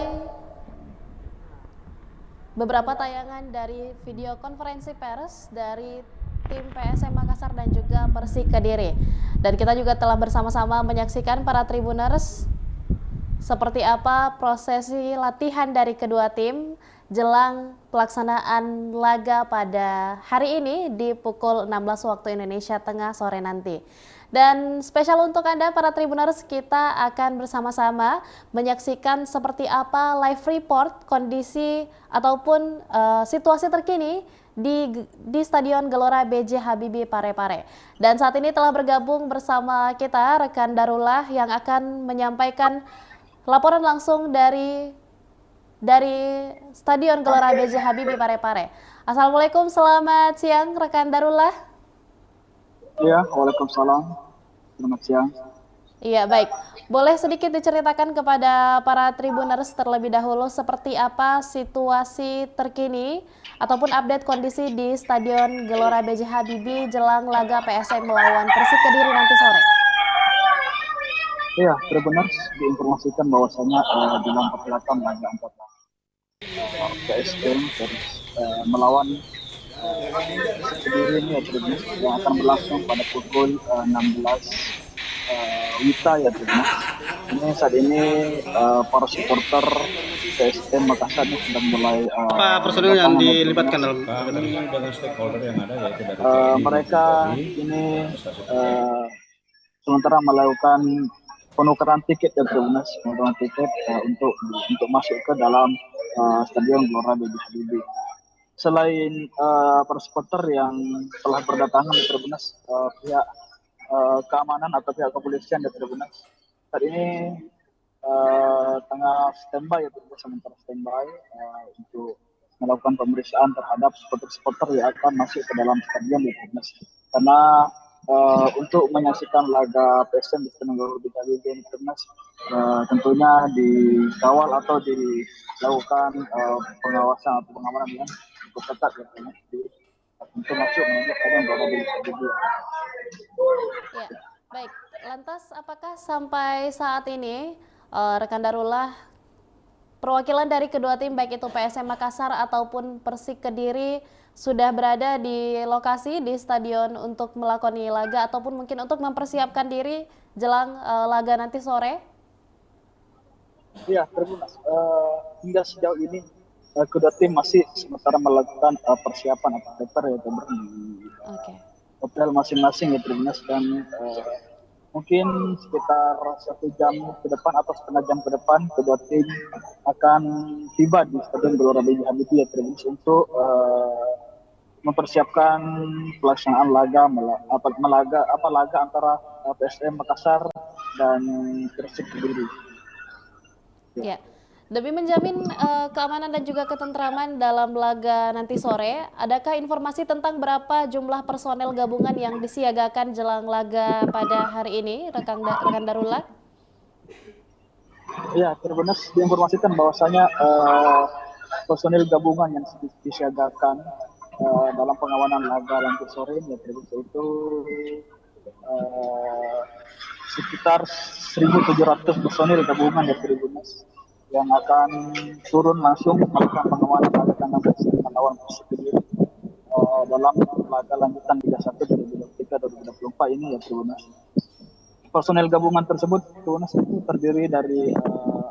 beberapa tayangan dari video konferensi pers dari tim PSM Makassar dan juga Persik Kediri. Dan kita juga telah bersama-sama menyaksikan para Tribuners seperti apa prosesi latihan dari kedua tim jelang pelaksanaan laga pada hari ini di pukul 16 waktu Indonesia Tengah sore nanti. Dan spesial untuk Anda para Tribuners, kita akan bersama-sama menyaksikan seperti apa live report kondisi ataupun situasi terkini di Stadion Gelora B.J. Habibie Parepare. Dan saat ini telah bergabung bersama kita rekan Darullah yang akan menyampaikan laporan langsung dari Stadion Gelora B.J. Habibie Parepare. Assalamualaikum, selamat siang rekan Darullah. Ya, waalaikumsalam. Selamat siang. Iya, baik. Boleh sedikit diceritakan kepada para Tribuners terlebih dahulu seperti apa situasi terkini ataupun update kondisi di Stadion Gelora B.J. Habibie jelang laga PSM melawan Persik Kediri nanti sore? Iya, Tribuners diinformasikan bahwasanya jelang perhelatan laga antara PSM melawan Kediri ini ya Tribuners, yang akan berlangsung pada pukul 16 WITA ya Tribuners. Ini saat ini para supporter PSM Makassar ini sudah mulai apa personil yang dilibatkan dalam dengan stakeholder yang ada yaitu dari mereka ini sementara melakukan penukaran tiket ya Tribuners, penukaran tiket untuk masuk ke dalam Stadion Gelora B.J. Habibie. Selain para supporter yang telah berdatangan di Tribuners, pihak keamanan atau pihak kepolisian di Tribuners saat ini tengah standby ya Tribuners, sementara standby untuk melakukan pemeriksaan terhadap supporter-supporter yang akan masuk ke dalam stadion di Tribuners. Karena untuk menyaksikan laga PSM di Stadion Gelora B.J. Habibie di Tribuners tentunya dikawal atau dilakukan pengawasan atau pengamanan yang ketat ya untuk masuk menuju Stadion Gelora B.J. Habibie. Ya, baik. Lantas apakah sampai saat ini rekan Darullah perwakilan dari kedua tim baik itu PSM Makassar ataupun Persik Kediri sudah berada di lokasi di stadion untuk melakoni laga ataupun mungkin untuk mempersiapkan diri jelang laga nanti sore? Iya, Tribuners. Hingga sejauh ini kedua tim masih sementara melakukan persiapan atau prepare ya di hotel masing-masing ya Tribuners, dan mungkin sekitar 1 jam ke depan atau setengah jam ke depan kedua tim akan tiba di Stadion Gelora B.J. Habibie ya Tribuners untuk mempersiapkan pelaksanaan laga antara PSM Makassar dan Persik Kediri. Ya. Demi menjamin keamanan dan juga ketentraman dalam laga nanti sore, adakah informasi tentang berapa jumlah personel gabungan yang disiagakan jelang laga pada hari ini, rekan Darullah? Ya, Tribuners diinformasikan bahwasanya personel gabungan yang disiagakan dalam pengawalan laga nanti sore ya Tribuners itu sekitar 1.700 personil gabungan ya Tribuners. yang akan turun langsung melakukan pengamanan pada kandang PSM melawan Persik Kediri dalam laga lanjutan Liga 1 2023-2024 ini ya Tribunas. Personel gabungan tersebut Tribunas itu terdiri dari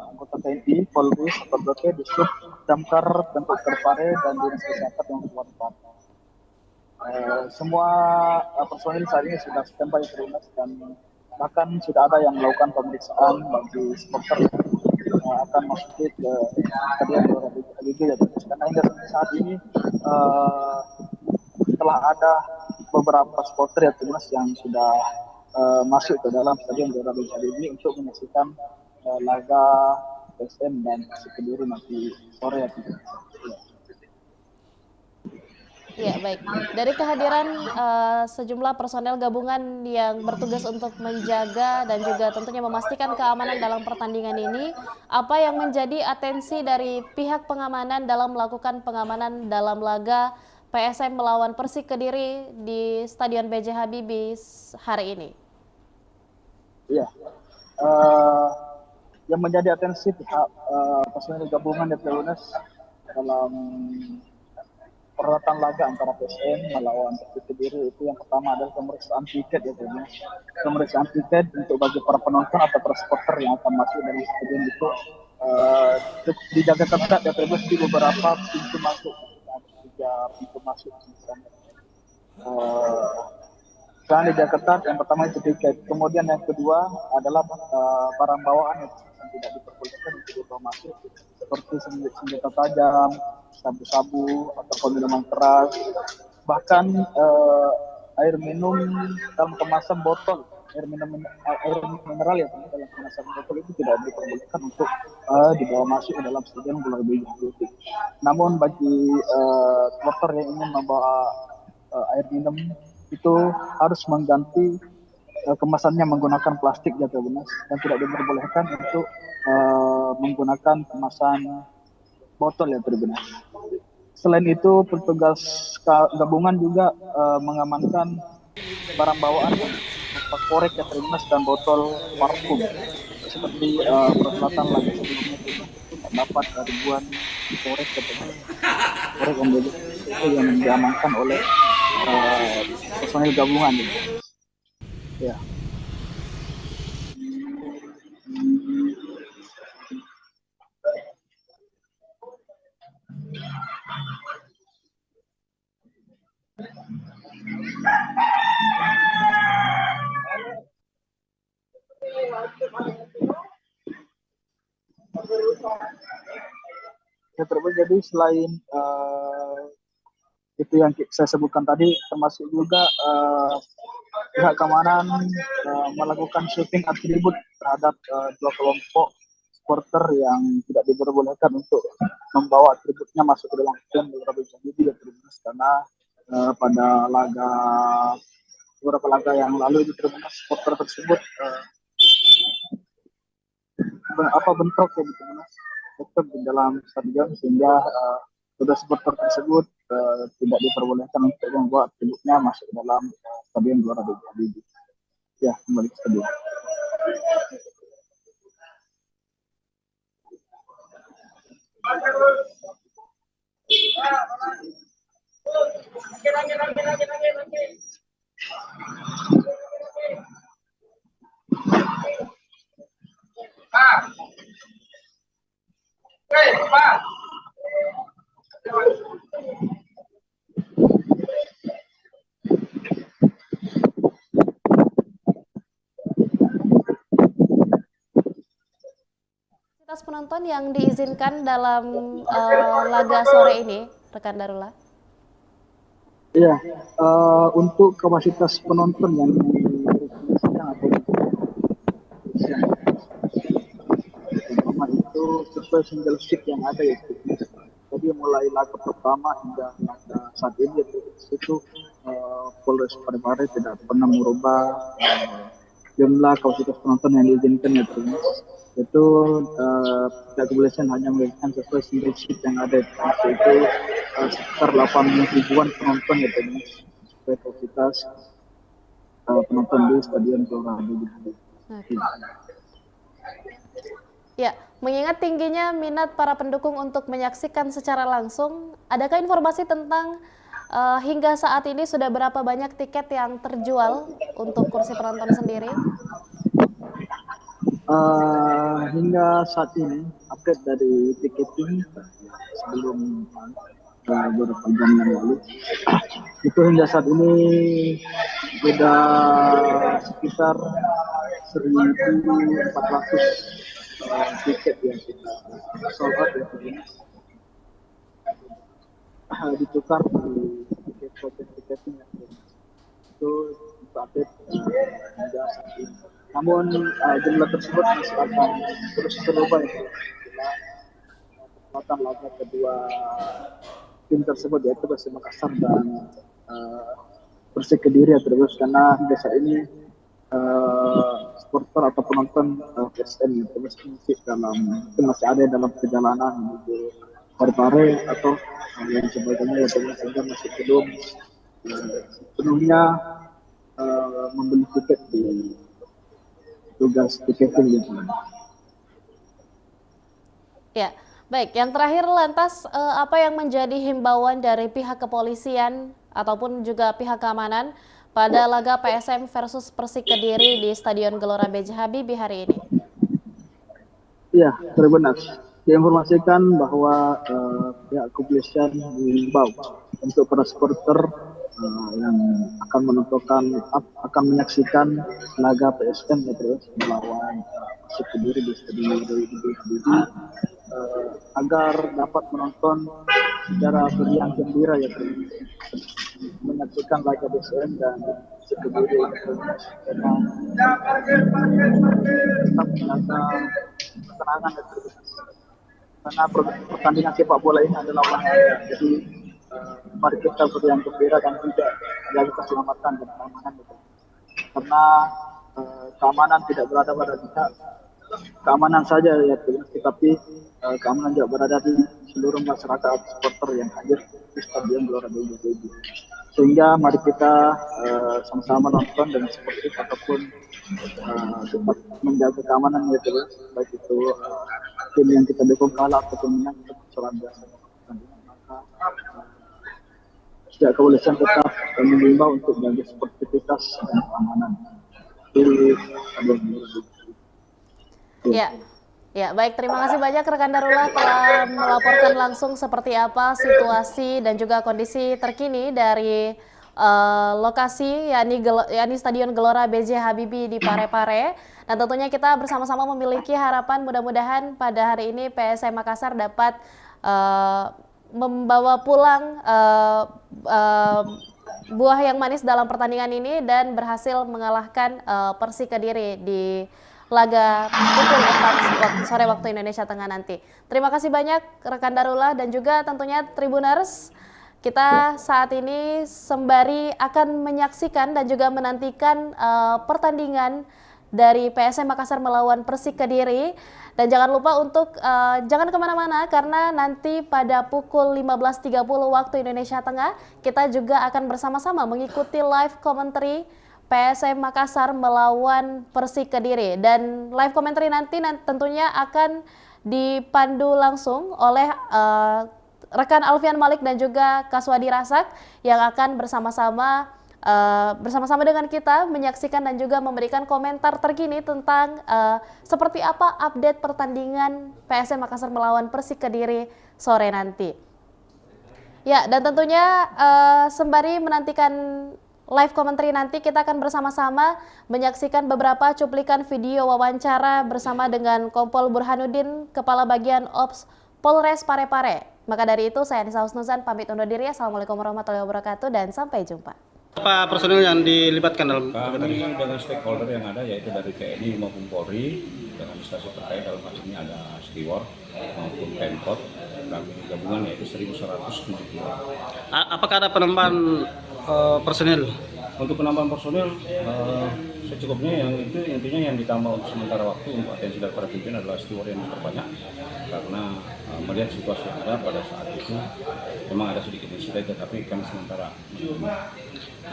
anggota TNI, Polri, Satpol PP, Dishub, Damkar, Pemkot Terpare, dan Dinas Kesehatan yang berkualitas. Semua personil saat ini sudah standby Tribunas dan bahkan sudah ada yang melakukan pemeriksaan bagi supporter yang akan masuk ke Stadion Gelora Liga ya Tribunas. Karena hingga saat ini telah ada beberapa supporter ya Tribunas yang sudah masuk ke dalam Stadion Gelora Liga untuk menyaksikan laga PSM dan Persik Kediri nanti sore ya Tribunas. Ya, baik. Dari kehadiran sejumlah personel gabungan yang bertugas untuk menjaga dan juga tentunya memastikan keamanan dalam pertandingan ini, apa yang menjadi atensi dari pihak pengamanan dalam melakukan pengamanan dalam laga PSM melawan Persik Kediri di Stadion B.J. Habibie hari ini? Iya, yang menjadi atensi pihak personel gabungan di Tribunas dalam peralatan laga antara PSM melawan Persik Kediri itu yang pertama adalah pemeriksaan tiket ya Tribunas. Pemeriksaan tiket untuk bagi para penonton atau para supporter yang akan masuk dari stadion itu dijaga ketat ya Tribunas di beberapa pintu masuk. Ada 3 pintu masuk misalnya. Selain dijaga ketat, yang pertama itu tiket. Kemudian yang kedua adalah barang bawaan yang tidak diperbolehkan untuk dibawa masuk seperti senjata tajam, sabu-sabu atau minuman keras, bahkan air minum dalam kemasan botol, air mineral ya dalam kemasan botol itu tidak diperbolehkan untuk dibawa masuk ke dalam stadion Gelora Bung Karno. Namun bagi supporter yang ingin membawa air minum itu harus mengganti kemasannya menggunakan plastik ya Tribunas dan tidak diperbolehkan untuk menggunakan kemasan botol ya Tribunas. Selain itu petugas gabungan juga mengamankan barang bawaan korek ya Tribunas dan botol parfum seperti perhelatan laga sebelumnya terdapat ribuan korek ya Tribunas. Korek yang diamankan oleh personel gabungan ya. Ya terus jadi selain itu yang saya sebutkan tadi, termasuk juga pihak keamanan melakukan shooting atribut terhadap 2 kelompok supporter yang tidak diperbolehkan untuk membawa atributnya masuk ke dalam stadion Gelora Bung Karno karena pada beberapa laga yang lalu di Tribunas supporter tersebut bentrok ya di Tribunas di dalam stadion sehingga sudah supporter tersebut tidak diperbolehkan untuk membawa atributnya masuk ke dalam stadion Gelora Bung Karno. Ya, kembali ke stadion. Penonton yang diizinkan dalam laga sore ini, rekan Darullah? Iya, untuk kapasitas penonton yang direkomendasikan atau pertama itu sesuai single seat yang ada ya. Jadi mulai laga pertama hingga laga saat ini itu Polres Parepare tidak pernah merubah jumlah kapasitas penonton yang diizinkan ya itu pihak kepolisian hanya memberikan sesuai single seat yang ada itu sekitar 8.000-an penonton ya sesuai kapasitas penonton di Stadion Gelora Bung Karno. Ya, mengingat tingginya minat para pendukung untuk menyaksikan secara langsung, adakah informasi tentang hingga saat ini sudah berapa banyak tiket yang terjual untuk kursi penonton sendiri? Hingga saat ini update dari ticketing sebelum beberapa jam yang lalu itu hingga saat ini sudah sekitar 1.400 tiket yang kita sold out ya, ditukar di tiket-tiketing yang itu update hingga saat ini. Namun jumlah tersebut masih akan terus berubah ya kekuatan laga kedua tim tersebut, yaitu Persib Makassar dan Persik Kediri ya, terus karena hingga saat ini supporter atau penonton PSM ya, terus masih ada dalam perjalanan menuju Parepare atau yang sebagainya ya, terus sehingga masih belum sepenuhnya membeli tiket di tugas tiketing gitu. Ya, baik. Yang terakhir lantas apa yang menjadi himbauan dari pihak kepolisian ataupun juga pihak keamanan pada laga PSM versus Persik Kediri di Stadion Gelora B.J. Habibie hari ini? Iya, benar. Diinformasikan bahwa pihak kepolisian mengimbau untuk para supporter yang akan menyaksikan laga PSM ya, terus melawan Persik Kediri di Stadion Habibie agar dapat menonton secara beriang gembira ya, menyaksikan laga PSM dan Persik Kediri tetap menjaga ketenangan ya, karena pertandingan sepak bola ini adalah bahaya. Jadi mari kita beriang gembira dan juga jaga keselamatan dan keamanan gitu. Karena keamanan tidak berada pada kita, keamanan saja ya, tetapi keamanan juga berada di seluruh masyarakat supporter yang hadir di Stadion Gelora B.J. Habibie. Sehingga mari kita sama-sama nonton dengan sportif ataupun tetap menjaga keamanan ya, baik itu tim yang kita dukung kalah ataupun menang, kita selalu biasa. Pihak kepolisian tetap mengimbau untuk menjaga sportivitas dan keamanan. Ya, baik. Terima kasih banyak rekan Darullah telah melaporkan langsung seperti apa situasi dan juga kondisi terkini dari lokasi yakni Stadion Gelora B.J. Habibie di Parepare. Dan tentunya kita bersama-sama memiliki harapan mudah-mudahan pada hari ini PSM Makassar dapat membawa pulang buah yang manis dalam pertandingan ini dan berhasil mengalahkan Persik Kediri di laga pukul 4 sore waktu Indonesia Tengah nanti. Terima kasih banyak rekan Darullah dan juga tentunya Tribuners. Kita saat ini sembari akan menyaksikan dan juga menantikan pertandingan dari PSM Makassar melawan Persik Kediri. Dan jangan lupa untuk jangan kemana-mana karena nanti pada pukul 15.30 waktu Indonesia Tengah kita juga akan bersama-sama mengikuti live commentary PSM Makassar melawan Persik Kediri. Dan live commentary nanti tentunya akan dipandu langsung oleh rekan Alfian Malik dan juga Kaswadi Rasak yang akan bersama-sama dengan kita menyaksikan dan juga memberikan komentar terkini tentang seperti apa update pertandingan PSM Makassar melawan Persik Kediri sore nanti. Ya, dan tentunya sembari menantikan live commentary nanti kita akan bersama-sama menyaksikan beberapa cuplikan video wawancara bersama dengan Kompol Burhanuddin, Kepala Bagian Ops Polres Parepare. Maka dari itu saya Anissa Husnuzan pamit undur diri. Assalamualaikum warahmatullahi wabarakatuh dan sampai jumpa. Apa personil yang dilibatkan dalam kami dengan stakeholder yang ada yaitu dari TNI maupun Polri dengan instansi terkait dalam hal ini ada Steward maupun Pemkot, kami gabungan yaitu 1.170. Apakah ada penambahan personil? Untuk penambahan personil secukupnya, yang itu intinya yang ditambah untuk sementara waktu untuk atensi daripada pimpinan adalah steward yang diperbanyak, karena melihat situasi yang ada pada saat itu memang ada sedikit insiden, tetapi kami sementara.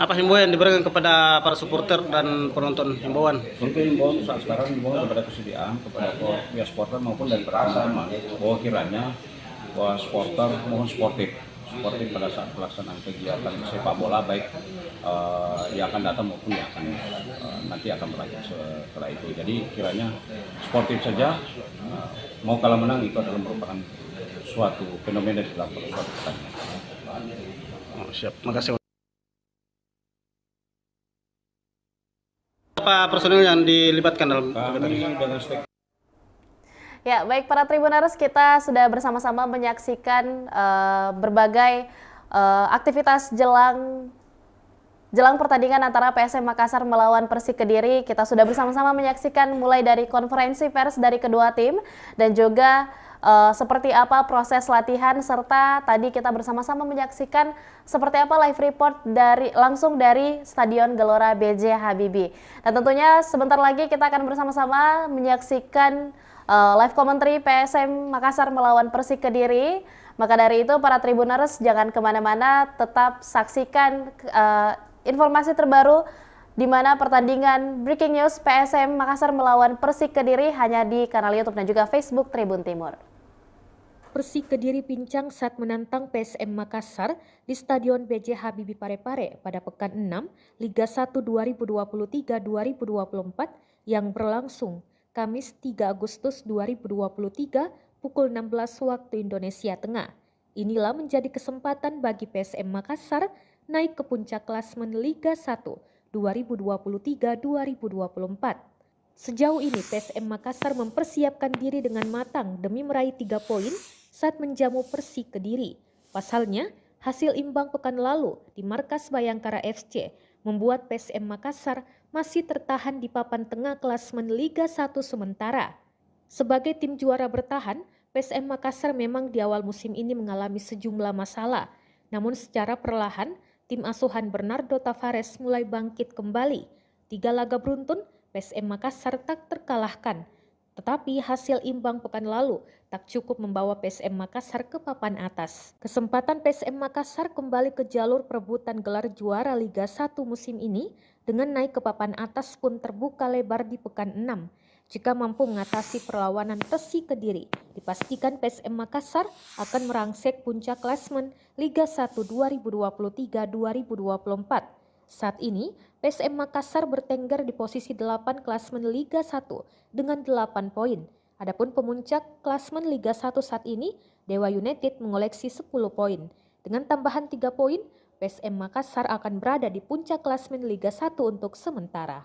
Apa himbauan yang diberikan kepada para supporter dan penonton? Himbauan untuk himbauan saat sekarang, himbauan kepada kesediaan kepada pihak supporter maupun dari teman-teman bahwa kiranya bahwa supporter mohon sportif pada saat pelaksanaan kegiatan sepak bola, baik yang akan datang maupun yang akan nanti akan berlanjut setelah itu. Jadi kiranya sportif saja, mau kalah menang itu adalah merupakan suatu fenomena di dalam suatu pertandingan. Siap, makasih. Apa personil yang dilibatkan dalam Ya, baik para Tribuners, kita sudah bersama-sama menyaksikan berbagai aktivitas jelang pertandingan antara PSM Makassar melawan Persik Kediri. Kita sudah bersama-sama menyaksikan mulai dari konferensi pers dari kedua tim dan juga seperti apa proses latihan, serta tadi kita bersama-sama menyaksikan seperti apa live report langsung dari Stadion Gelora B.J. Habibie. Dan tentunya sebentar lagi kita akan bersama-sama menyaksikan live commentary PSM Makassar melawan Persik Kediri. Maka dari itu para Tribuners jangan kemana-mana, tetap saksikan informasi terbaru di mana pertandingan Breaking News PSM Makassar melawan Persik Kediri hanya di kanal YouTube dan juga Facebook Tribun Timur. Persik Kediri pincang saat menantang PSM Makassar di Stadion B.J. Habibie Parepare pada Pekan 6 Liga 1 2023-2024 yang berlangsung Kamis 3 Agustus 2023 pukul 16 waktu Indonesia Tengah. Inilah menjadi kesempatan bagi PSM Makassar naik ke puncak klasemen Liga 1 2023-2024. Sejauh ini PSM Makassar mempersiapkan diri dengan matang demi meraih 3 poin saat menjamu Persik Kediri. Pasalnya, hasil imbang pekan lalu di markas Bayangkara FC membuat PSM Makassar masih tertahan di papan tengah klasemen Liga 1 sementara. Sebagai tim juara bertahan, PSM Makassar memang di awal musim ini mengalami sejumlah masalah. Namun secara perlahan, tim asuhan Bernardo Tavares mulai bangkit kembali. 3 laga beruntun, PSM Makassar tak terkalahkan. Tetapi hasil imbang pekan lalu tak cukup membawa PSM Makassar ke papan atas. Kesempatan PSM Makassar kembali ke jalur perebutan gelar juara Liga 1 musim ini dengan naik ke papan atas pun terbuka lebar di pekan 6. Jika mampu mengatasi perlawanan Persik Kediri, dipastikan PSM Makassar akan merangsek puncak klasemen Liga 1 2023-2024. Saat ini, PSM Makassar bertengger di posisi 8 klasemen Liga 1 dengan 8 poin. Adapun pemuncak klasemen Liga 1 saat ini, Dewa United mengoleksi 10 poin. Dengan tambahan 3 poin, PSM Makassar akan berada di puncak klasemen Liga 1 untuk sementara.